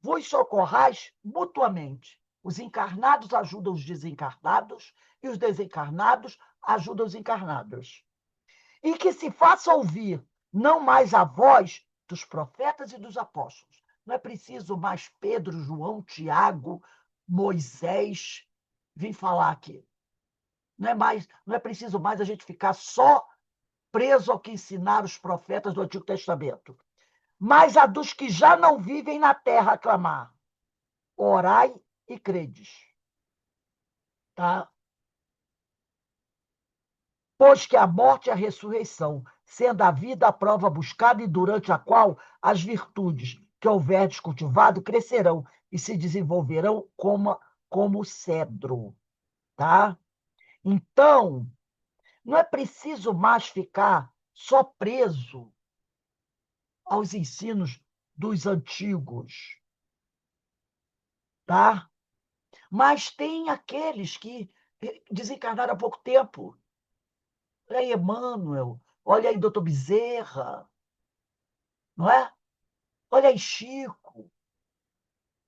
Vos socorrais mutuamente. Os encarnados ajudam os desencarnados e os desencarnados ajudam os encarnados. E que se faça ouvir não mais a voz dos profetas e dos apóstolos. Não é preciso mais Pedro, João, Tiago, Moisés vir falar aqui. não é preciso mais a gente ficar só preso ao que ensinaram os profetas do Antigo Testamento. Mas a dos que já não vivem na terra aclamar. Orai e credes. Tá? Pois que a morte é a ressurreição, sendo a vida a prova buscada e durante a qual as virtudes que houverdes cultivado crescerão e se desenvolverão como cedro. Tá? Então, não é preciso mais ficar só preso aos ensinos dos antigos, tá? Mas tem aqueles que desencarnaram há pouco tempo. Olha aí, Emmanuel, olha aí, doutor Bezerra, não é? Olha aí, Chico,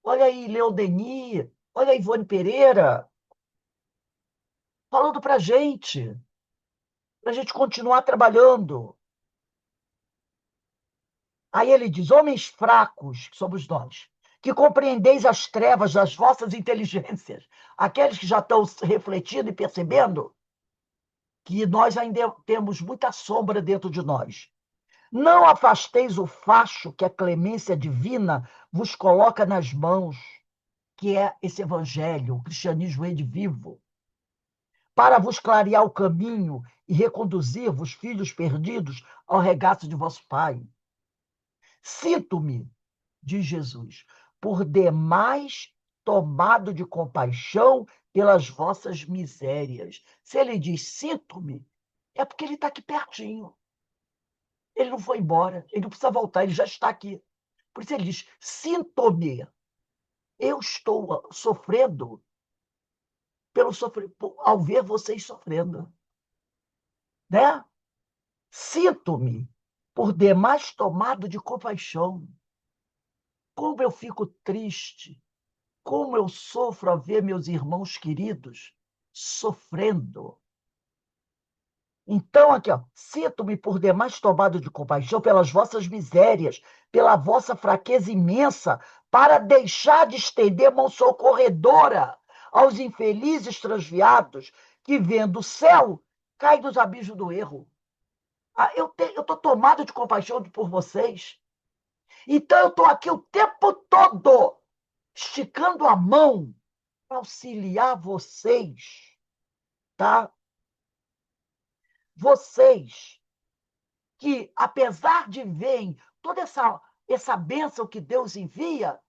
olha aí, Leon Denis, olha aí, Ivone Pereira, falando para a gente continuar trabalhando. Aí ele diz: homens fracos, que somos nós, que compreendeis as trevas das vossas inteligências, aqueles que já estão refletindo e percebendo que nós ainda temos muita sombra dentro de nós. Não afasteis o facho que a clemência divina vos coloca nas mãos, que é esse evangelho, o cristianismo redivivo, para vos clarear o caminho e reconduzir-vos, filhos perdidos, ao regaço de vosso Pai. Sinto-me, diz Jesus, por demais tomado de compaixão pelas vossas misérias. Se ele diz sinto-me, é porque ele está aqui pertinho. Ele não foi embora, ele não precisa voltar, ele já está aqui. Por isso ele diz: sinto-me. Eu estou sofrendo ao ver vocês sofrendo. Né? Sinto-me por demais tomado de compaixão. Como eu fico triste, como eu sofro a ver meus irmãos queridos sofrendo. Então, aqui, ó, sinto-me por demais tomado de compaixão pelas vossas misérias, pela vossa fraqueza imensa, para deixar de estender mão socorredora aos infelizes transviados que, vendo o céu, caem nos abismos do erro. Eu estou tomado de compaixão por vocês. Então, eu estou aqui o tempo todo esticando a mão para auxiliar vocês, tá? Vocês que, apesar de verem toda essa bênção que Deus envia,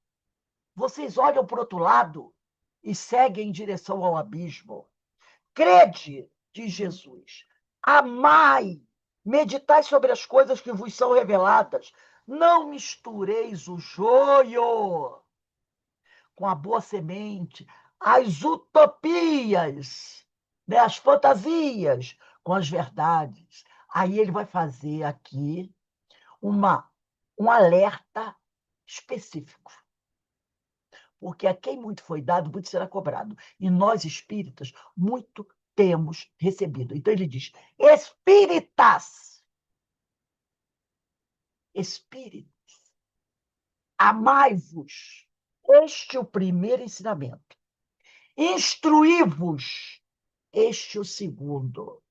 vocês olham para o outro lado e seguem em direção ao abismo. Crede, diz Jesus, amai, meditai sobre as coisas que vos são reveladas. Não mistureis o joio com a boa semente, as utopias, né, as fantasias com as verdades. Aí ele vai fazer aqui um alerta específico. Porque a quem muito foi dado, muito será cobrado. E nós, espíritas, muito temos recebido. Então ele diz: espíritas, espíritos, amai-vos. Este é o primeiro ensinamento. Instruí-vos. Este é o segundo.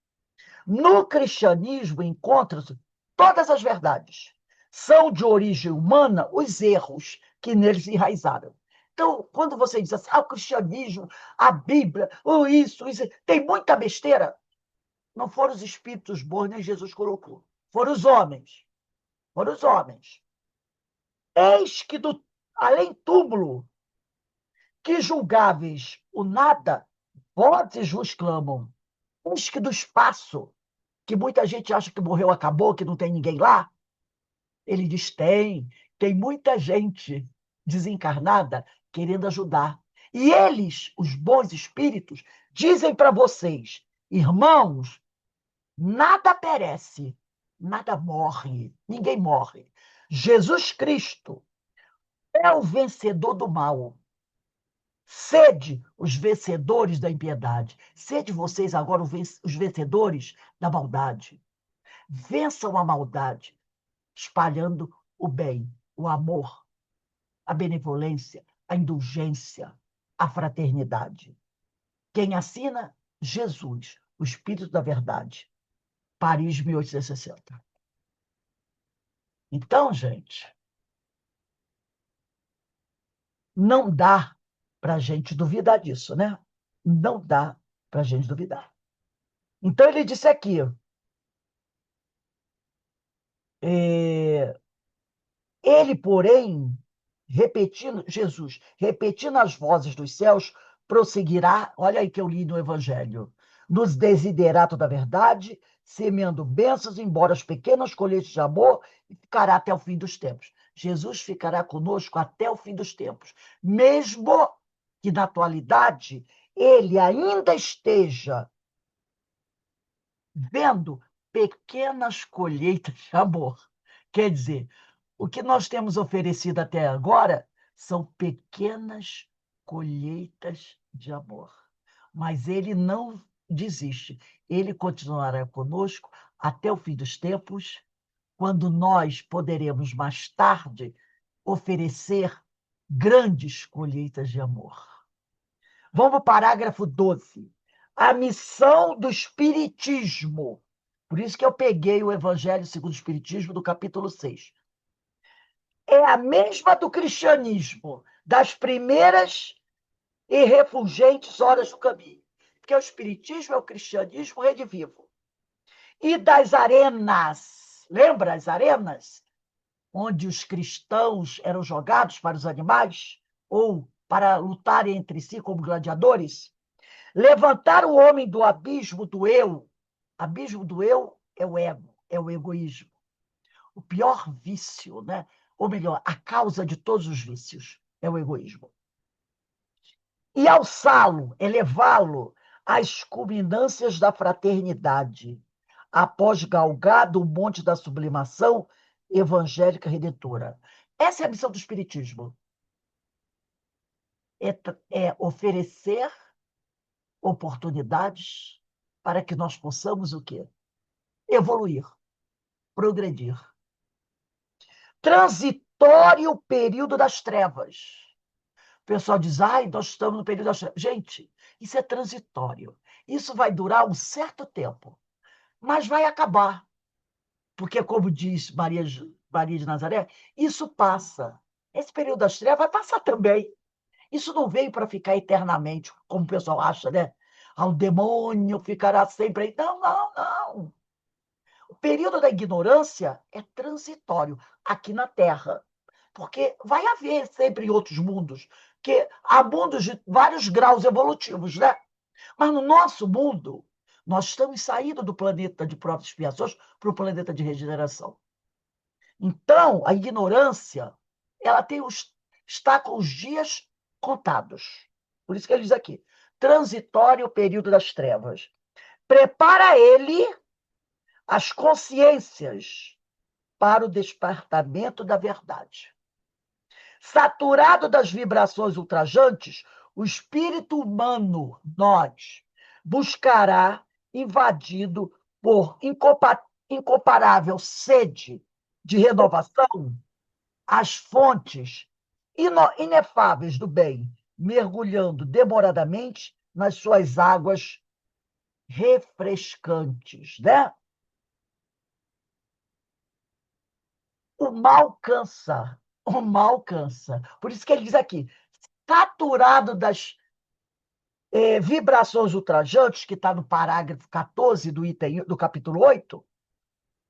No cristianismo encontram-se todas as verdades. São de origem humana os erros que neles enraizaram. Então, quando você diz assim, o cristianismo, a Bíblia, isso, tem muita besteira. Não foram os espíritos bons, nem Jesus colocou. Foram os homens. Foram os homens. Eis que do além túmulo, que julgáveis o nada, vozes vos clamam. Eis que do espaço, que muita gente acha que morreu, acabou, que não tem ninguém lá. Ele diz: tem muita gente desencarnada querendo ajudar. E eles, os bons espíritos, dizem para vocês: irmãos, nada perece, nada morre, ninguém morre. Jesus Cristo é o vencedor do mal. Sede os vencedores da impiedade. Sede vocês agora os vencedores da maldade. Vençam a maldade, espalhando o bem, o amor, a benevolência, a indulgência, a fraternidade. Quem assina? Jesus, O Espírito da Verdade. Paris, 1860. Então, gente, não dá para a gente duvidar disso, né? Não dá para a gente duvidar. Então, ele disse aqui, ele, porém, Jesus, repetindo as vozes dos céus, prosseguirá, olha aí que eu li no Evangelho, nos desideratos da verdade, semeando bênçãos, embora as pequenas colheitas de amor, e ficará até o fim dos tempos. Jesus ficará conosco até o fim dos tempos, mesmo que na atualidade ele ainda esteja vendo pequenas colheitas de amor. Quer dizer, o que nós temos oferecido até agora são pequenas colheitas de amor. Mas ele não desiste. Ele continuará conosco até o fim dos tempos, quando nós poderemos mais tarde oferecer grandes colheitas de amor. Vamos para o parágrafo 12. A missão do Espiritismo. Por isso que eu peguei o Evangelho segundo o Espiritismo, do capítulo 6. É a mesma do cristianismo, das primeiras e refulgentes horas do caminho. Porque o Espiritismo é o cristianismo redivivo. E das arenas. Lembra as arenas? Onde os cristãos eram jogados para os animais? Ou para lutarem entre si como gladiadores? Levantar o homem do abismo do eu. Abismo do eu é o ego, é o egoísmo. O pior vício, né? Ou melhor, a causa de todos os vícios é o egoísmo. E alçá-lo, elevá-lo às culminâncias da fraternidade, após galgado o monte da sublimação evangélica redentora. Essa é a missão do Espiritismo. É oferecer oportunidades para que nós possamos o quê? Evoluir, progredir. Transitório período das trevas. O pessoal diz, ai, nós estamos no período das trevas. Gente, isso é transitório. Isso vai durar um certo tempo, mas vai acabar. Porque, como diz Maria de Nazaré, isso passa. Esse período das trevas vai passar também. Isso não veio para ficar eternamente, como o pessoal acha, né? Ah, o demônio ficará sempre aí. Não, não, não. O período da ignorância é transitório aqui na Terra, porque vai haver sempre em outros mundos, que há mundos de vários graus evolutivos, né? Mas no nosso mundo, nós estamos saindo do planeta de provas e expiações para o planeta de regeneração. Então, a ignorância, ela está com os dias contados. Por isso que ele diz aqui, transitório período das trevas. Prepara ele as consciências para o despertamento da verdade. Saturado das vibrações ultrajantes, o espírito humano, nós, buscará, invadido por incomparável sede de renovação, as fontes inefáveis do bem, mergulhando demoradamente nas suas águas refrescantes, né? O mal cansa, o mal cansa. Por isso que ele diz aqui, saturado das vibrações ultrajantes, que está no parágrafo 14 do capítulo 8,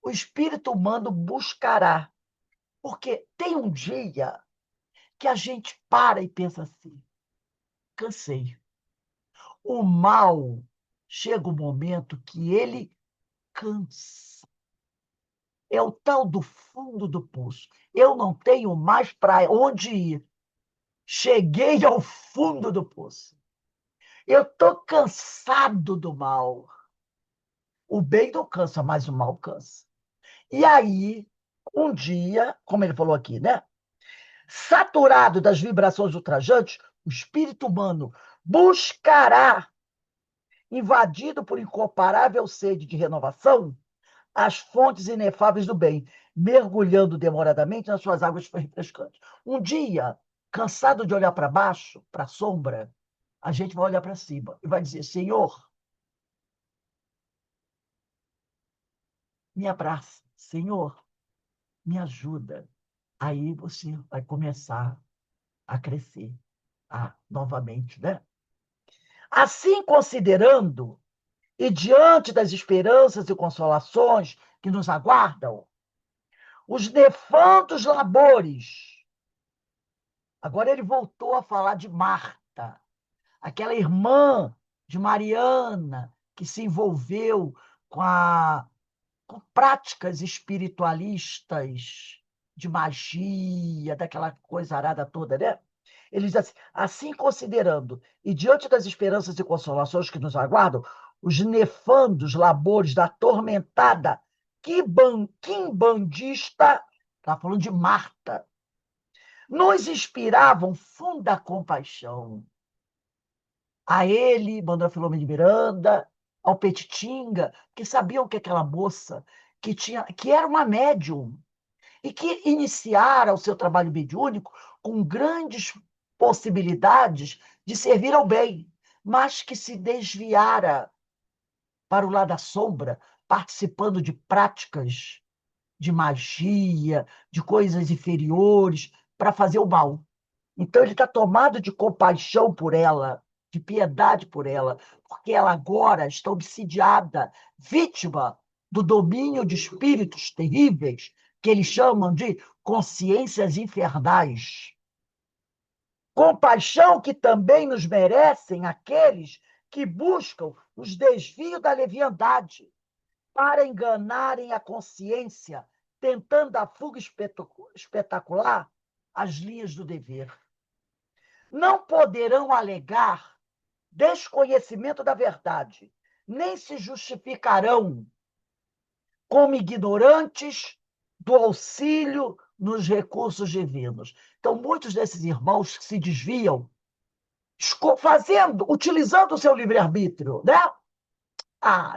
o espírito humano buscará. Porque tem um dia que a gente para e pensa assim, cansei. O mal chega um momento que ele cansa. É o tal do fundo do poço. Eu não tenho mais para onde ir. Cheguei ao fundo do poço. Eu estou cansado do mal. O bem não cansa, mas o mal cansa. E aí, um dia, como ele falou aqui, né? Saturado das vibrações ultrajantes, o espírito humano buscará, invadido por incomparável sede de renovação, as fontes inefáveis do bem, mergulhando demoradamente nas suas águas refrescantes. Um dia, cansado de olhar para baixo, para a sombra, a gente vai olhar para cima e vai dizer, Senhor, me abraça. Senhor, me ajuda. Aí você vai começar a crescer novamente, né? Assim, considerando e diante das esperanças e consolações que nos aguardam, os nefandos labores. Agora ele voltou a falar de Marta, aquela irmã de Mariana que se envolveu com, com práticas espiritualistas de magia, daquela coisa arada toda, né? Ele diz assim considerando, e diante das esperanças e consolações que nos aguardam, os nefandos labores da atormentada quimbandista, está falando de Marta, nos inspiravam funda compaixão. A ele, Manuel Filomeno de Miranda, ao Petitinga, que sabiam que aquela moça que era uma médium e que iniciara o seu trabalho mediúnico com grandes possibilidades de servir ao bem, mas que se desviara para o lado da sombra, participando de práticas de magia, de coisas inferiores, para fazer o mal. Então ele está tomado de compaixão por ela, de piedade por ela, porque ela agora está obsidiada, vítima do domínio de espíritos terríveis, que eles chamam de consciências infernais. Compaixão que também nos merecem aqueles que buscam os desvios da leviandade para enganarem a consciência, tentando a fuga espetacular às linhas do dever. Não poderão alegar desconhecimento da verdade, nem se justificarão como ignorantes do auxílio nos recursos divinos. Então, muitos desses irmãos que se desviam, utilizando o seu livre-arbítrio, né?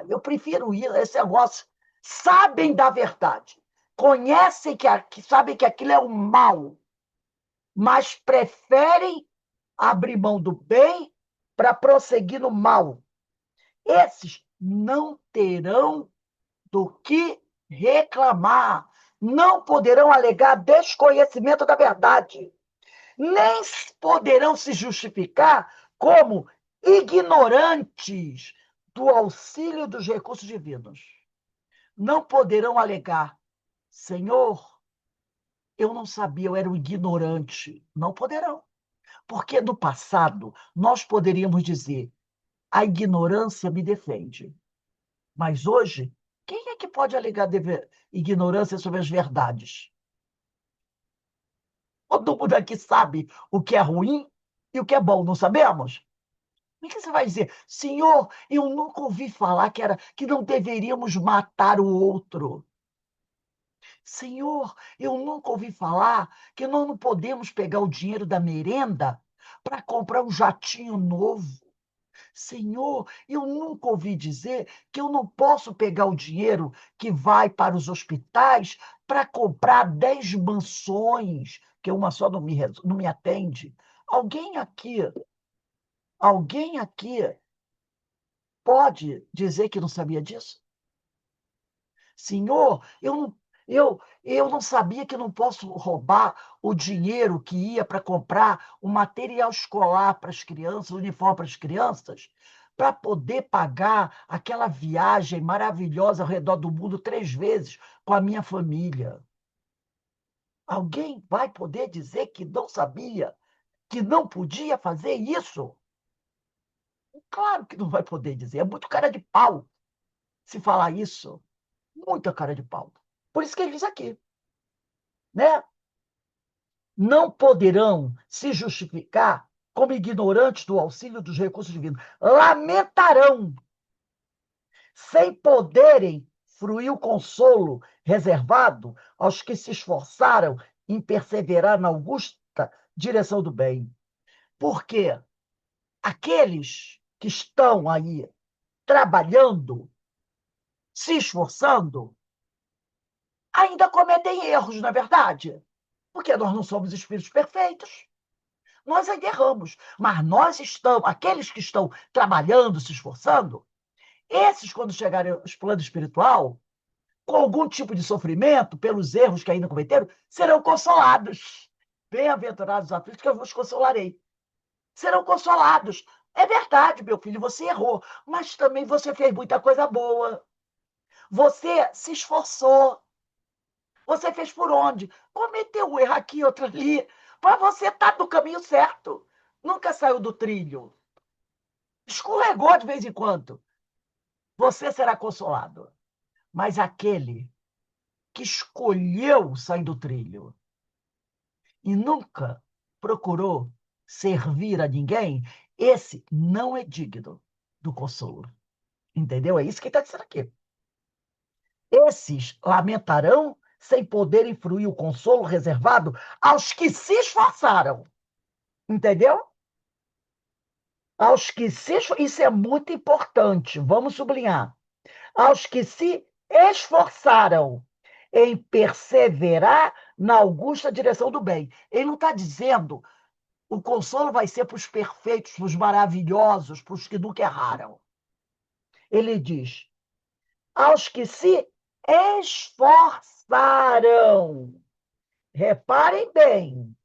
Eu prefiro esse negócio. Sabem da verdade, conhecem sabem que aquilo é o mal, mas preferem abrir mão do bem para prosseguir no mal. Esses não terão do que reclamar, não poderão alegar desconhecimento da verdade, nem poderão se justificar como ignorantes do auxílio dos recursos divinos. Não poderão alegar, Senhor, eu não sabia, eu era um ignorante. Não poderão. Porque no passado nós poderíamos dizer, a ignorância me defende. Mas hoje, quem é que pode alegar ignorância sobre as verdades? Todo mundo aqui sabe o que é ruim e o que é bom, não sabemos? Como é que você vai dizer, Senhor, eu nunca ouvi falar que não deveríamos matar o outro? Senhor, eu nunca ouvi falar que nós não podemos pegar o dinheiro da merenda para comprar um jatinho novo. Senhor, eu nunca ouvi dizer que eu não posso pegar o dinheiro que vai para os hospitais para comprar 10 mansões, que uma só não me atende. Alguém aqui pode dizer que não sabia disso? Senhor, eu não sabia que não posso roubar o dinheiro que ia para comprar o material escolar para as crianças, o uniforme para as crianças, para poder pagar aquela viagem maravilhosa ao redor do mundo 3 vezes com a minha família. Alguém vai poder dizer que não sabia, que não podia fazer isso? Claro que não vai poder dizer. É muito cara de pau se falar isso. Muita cara de pau. Por isso que ele diz aqui, né? Não poderão se justificar como ignorantes do auxílio dos recursos divinos. Lamentarão, sem poderem fruir o consolo reservado aos que se esforçaram em perseverar na augusta direção do bem. Porque aqueles que estão aí trabalhando, se esforçando, ainda cometem erros, não é verdade? Porque nós não somos espíritos perfeitos. Nós ainda erramos, mas aqueles que estão trabalhando, se esforçando, esses, quando chegarem ao plano espiritual, com algum tipo de sofrimento, pelos erros que ainda cometeram, serão consolados. Bem-aventurados os aflitos, que eu vos consolarei. Serão consolados. É verdade, meu filho, você errou, mas também você fez muita coisa boa. Você se esforçou. Você fez por onde? Cometeu um erro aqui, outro ali, para você estar no caminho certo. Nunca saiu do trilho. Escorregou de vez em quando. Você será consolado. Mas aquele que escolheu sair do trilho e nunca procurou servir a ninguém, esse não é digno do consolo. Entendeu? É isso que está dizendo aqui. Esses lamentarão sem poderem fruir o consolo reservado aos que se esforçaram. Entendeu? Aos que se Isso é muito importante. Vamos sublinhar. Aos que se esforçaram em perseverar na augusta direção do bem. Ele não está dizendo o consolo vai ser para os perfeitos, para os maravilhosos, para os que nunca erraram. Ele diz: aos que se esforçaram. Reparem bem.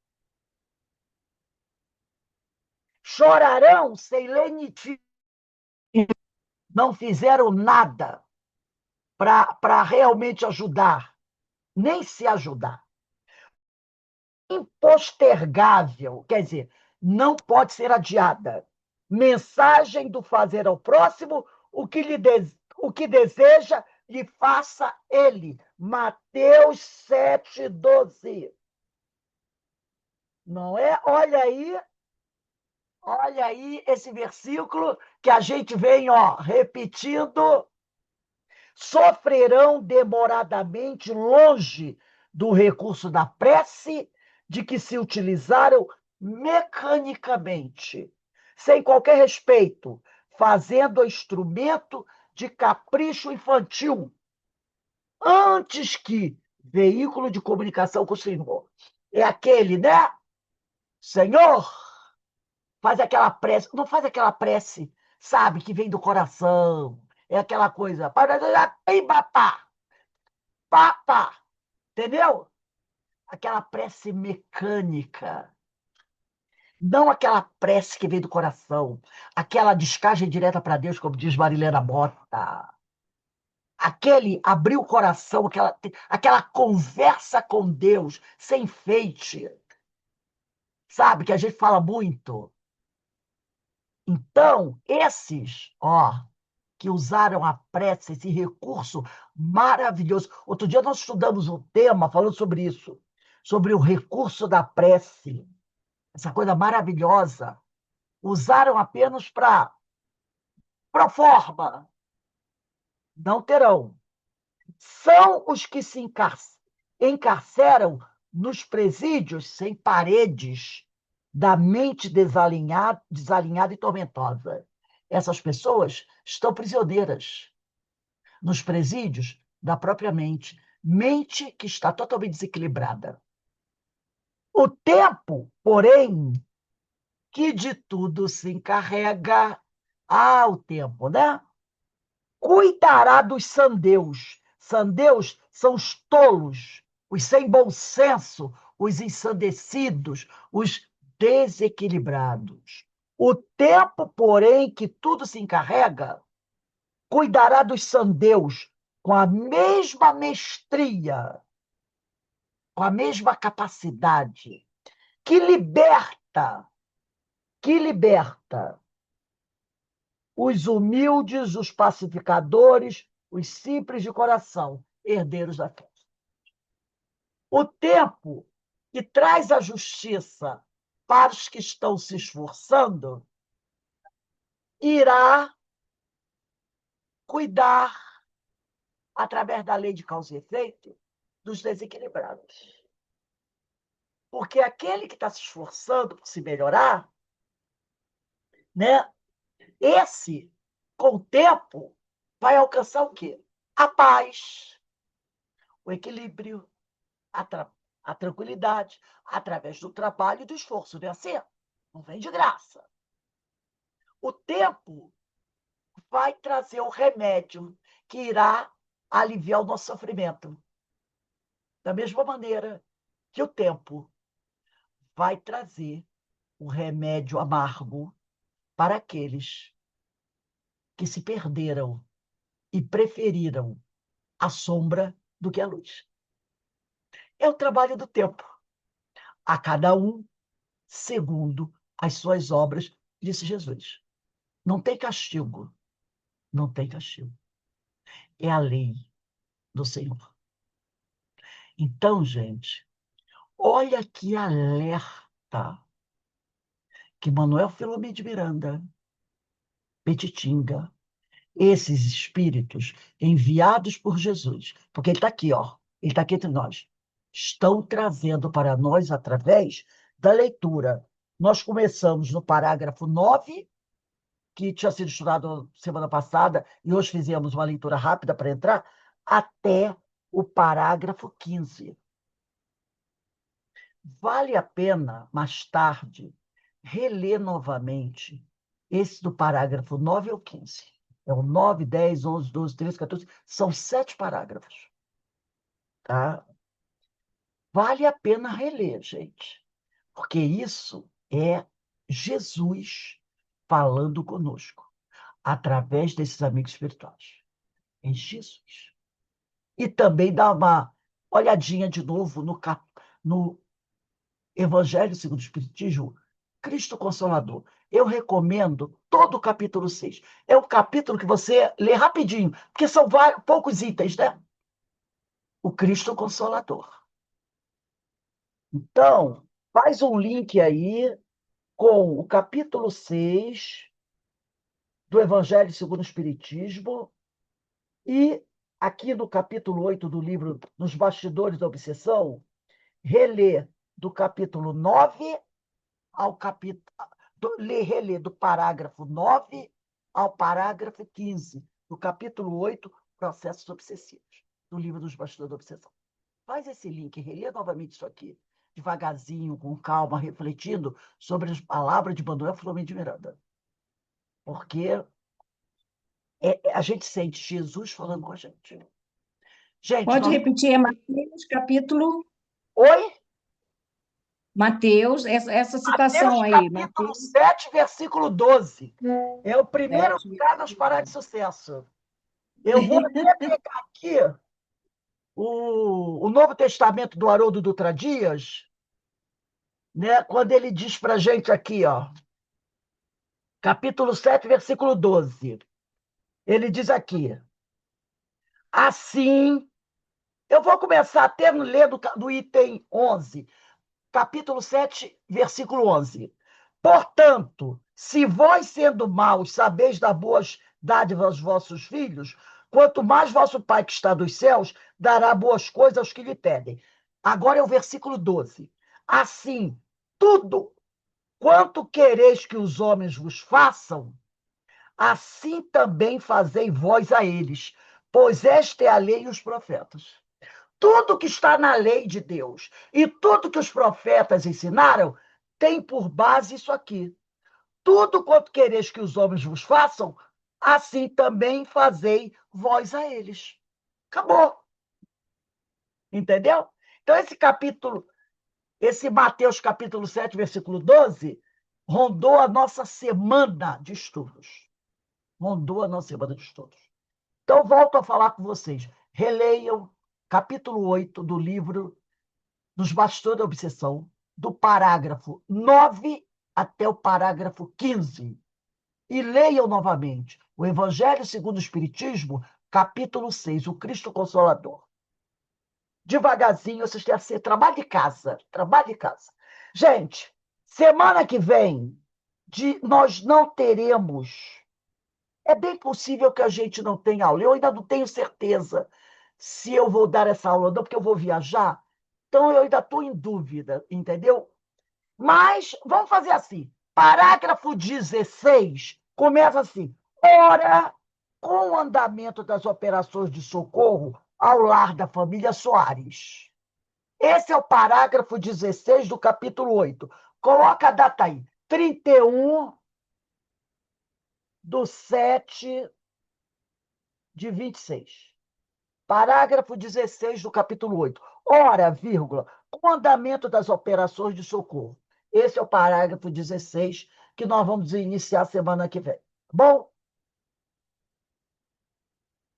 Chorarão sem lenitivo. Não fizeram nada para realmente ajudar, nem se ajudar. Impostergável, quer dizer, não pode ser adiada. Mensagem do fazer ao próximo o que deseja, lhe faça ele. Mateus 7,12. Não é? Olha aí esse versículo que a gente vem repetindo. Sofrerão demoradamente longe do recurso da prece, de que se utilizaram mecanicamente, sem qualquer respeito, fazendo instrumento de capricho infantil, antes que veículo de comunicação com o Senhor. É aquele, né? Senhor, faz aquela prece, não faz aquela prece, sabe, que vem do coração. É aquela coisa, papa, entendeu? Aquela prece mecânica. Não aquela prece que vem do coração. Aquela descarga direta para Deus, como diz Marilena Mota. Aquele abrir o coração, aquela conversa com Deus, sem enfeite. Sabe, que a gente fala muito. Então, esses, que usaram a prece, esse recurso maravilhoso. Outro dia nós estudamos um tema falando sobre isso, sobre o recurso da prece, essa coisa maravilhosa. Usaram apenas para pro forma, não terão. São os que se encarceram nos presídios sem paredes da mente desalinhada e tormentosa. Essas pessoas estão prisioneiras nos presídios da própria mente, mente que está totalmente desequilibrada. O tempo, porém, que de tudo se encarrega, o tempo, né? Cuidará dos sandeus. Sandeus são os tolos, os sem bom senso, os ensandecidos, os desequilibrados. O tempo, porém, que tudo se encarrega, cuidará dos sandeus com a mesma mestria, com a mesma capacidade, que liberta os humildes, os pacificadores, os simples de coração, herdeiros da fé. O tempo que traz a justiça para os que estão se esforçando irá cuidar, através da lei de causa e efeito, dos desequilibrados. Porque aquele que está se esforçando por se melhorar, né, esse, com o tempo, vai alcançar o quê? A paz, o equilíbrio, a tranquilidade, através do trabalho e do esforço, não é assim? Não vem de graça. O tempo vai trazer o remédio que irá aliviar o nosso sofrimento. Da mesma maneira que o tempo vai trazer o remédio amargo para aqueles que se perderam e preferiram a sombra do que a luz. É o trabalho do tempo. A cada um segundo as suas obras, disse Jesus. Não tem castigo. Não tem castigo. É a lei do Senhor. Então, gente, olha que alerta que Manuel Filomeno de Miranda, Petitinga, esses espíritos enviados por Jesus, porque ele está aqui, ó, ele está aqui entre nós, estão trazendo para nós através da leitura. Nós começamos no parágrafo 9, que tinha sido estudado semana passada, e hoje fizemos uma leitura rápida para entrar, até o parágrafo 15. Vale a pena, mais tarde, reler novamente esse do parágrafo 9 ao 15. É o 9, 10, 11, 12, 13, 14. São 7 parágrafos. Tá? Vale a pena reler, gente. Porque isso é Jesus falando conosco, através desses amigos espirituais. É Jesus. E também dá uma olhadinha de novo no Evangelho segundo o Espiritismo, Cristo Consolador. Eu recomendo todo o capítulo 6. É um capítulo que você lê rapidinho, porque são poucos itens, né? O Cristo Consolador. Então, faz um link aí com o capítulo 6 do Evangelho segundo o Espiritismo e aqui no capítulo 8 do livro Nos Bastidores da Obsessão, relê do capítulo 9 ao capítulo, reler do parágrafo 9 ao parágrafo 15, do capítulo 8, Processos Obsessivos, do livro dos Bastidores da Obsessão. Faz esse link, relê novamente isso aqui, devagarzinho, com calma, refletindo sobre as palavras de Manuel Filomeno de Miranda. Porque a gente sente Jesus falando com a gente. Gente, Pode repetir, é Mateus, capítulo. Oi? Mateus, essa citação Mateus aí, capítulo Mateus 7, versículo 12. É o primeiro 7. lugar nas paradas de sucesso. Eu vou até pegar aqui o Novo Testamento do Haroldo Dutra Dias, né, quando ele diz para a gente aqui, ó, capítulo 7, versículo 12. Ele diz aqui, assim, eu vou começar até no ler do item 11, capítulo 7, versículo 11. Portanto, se vós, sendo maus, sabeis dar boas dádivas aos vossos filhos, quanto mais vosso Pai que está dos céus dará boas coisas aos que lhe pedem. Agora é o versículo 12. Assim, tudo quanto quereis que os homens vos façam, assim também fazei vós a eles, pois esta é a lei e os profetas. Tudo que está na lei de Deus e tudo que os profetas ensinaram tem por base isso aqui. Tudo quanto quereis que os homens vos façam, assim também fazei vós a eles. Acabou. Entendeu? Então, esse Mateus capítulo 7, versículo 12, rondou a nossa semana de estudos. Rondou a nossa semana de estudos. Então, volto a falar com vocês. Releiam capítulo 8 do livro Dos Bastidores da Obsessão, do parágrafo 9 até o parágrafo 15. E leiam novamente o Evangelho segundo o Espiritismo, capítulo 6, o Cristo Consolador. Devagarzinho, vocês têm que ser trabalho de casa. Trabalho de casa. Gente, semana que vem, nós não teremos. É bem possível que a gente não tenha aula. Eu ainda não tenho certeza se eu vou dar essa aula ou não, porque eu vou viajar. Então, eu ainda estou em dúvida, entendeu? Mas vamos fazer assim. Parágrafo 16 começa assim. Ora, com o andamento das operações de socorro ao lar da família Soares. Esse é o parágrafo 16 do capítulo 8. Coloca a data aí. 31/7/26. Parágrafo 16 do capítulo 8. Ora, vírgula, com o andamento das operações de socorro. Esse é o parágrafo 16 que nós vamos iniciar semana que vem. Bom?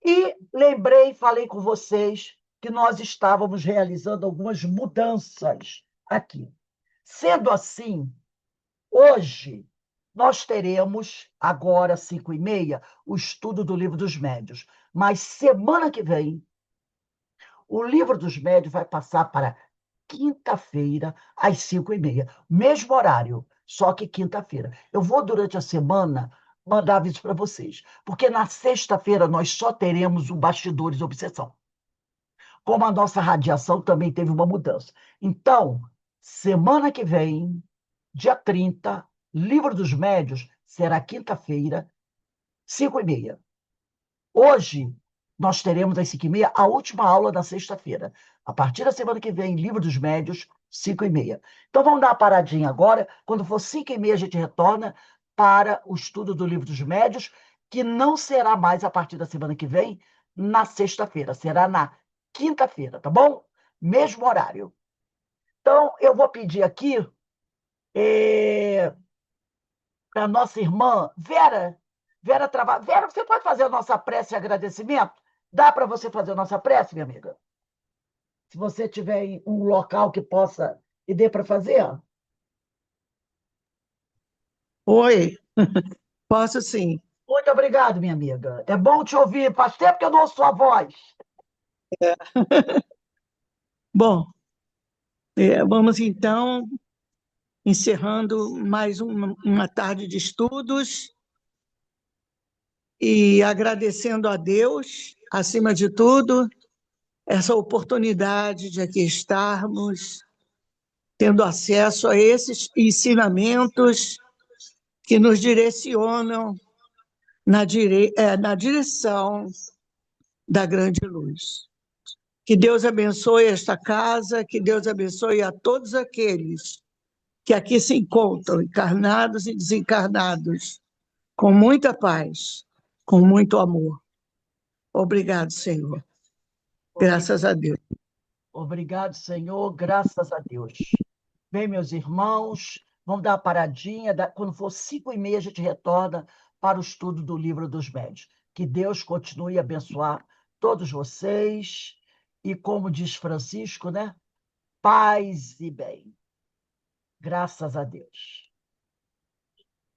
E lembrei, falei com vocês que nós estávamos realizando algumas mudanças aqui. Sendo assim, hoje nós teremos, agora, 5h30, o estudo do Livro dos Médiuns. Mas semana que vem, o Livro dos Médiuns vai passar para quinta-feira, às 5h30. Mesmo horário, só que quinta-feira. Eu vou, durante a semana, mandar aviso para vocês. Porque na sexta-feira nós só teremos o Bastidores Obsessão. Como a nossa radiação também teve uma mudança. Então, semana que vem, dia 30, Livro dos Médiuns, será quinta-feira, 5h30. Hoje, nós teremos às 5h30 a última aula da sexta-feira. A partir da semana que vem, Livro dos Médiuns, 5h30. Então, vamos dar uma paradinha agora. Quando for 5h30, a gente retorna para o estudo do Livro dos Médiuns, que não será mais a partir da semana que vem, na sexta-feira. Será na quinta-feira, tá bom? Mesmo horário. Então, eu vou pedir aqui para a nossa irmã Vera. Vera, você pode fazer a nossa prece de agradecimento? Dá para você fazer a nossa prece, minha amiga? Se você tiver em um local que possa e dê para fazer? Oi, posso sim. Muito obrigado, minha amiga. É bom te ouvir. Faz tempo que eu não ouço sua voz. Bom, vamos então encerrando mais uma tarde de estudos e agradecendo a Deus, acima de tudo, essa oportunidade de aqui estarmos, tendo acesso a esses ensinamentos que nos direcionam na direção da grande luz. Que Deus abençoe esta casa, que Deus abençoe a todos aqueles que aqui se encontram, encarnados e desencarnados, com muita paz, com muito amor. Obrigado, Senhor. Graças a Deus. Obrigado, Senhor. Graças a Deus. Bem, meus irmãos, vamos dar uma paradinha. Quando for 5h30, a gente retorna para o estudo do Livro dos Médiuns. Que Deus continue a abençoar todos vocês. E como diz Francisco, né? Paz e bem. Graças a Deus.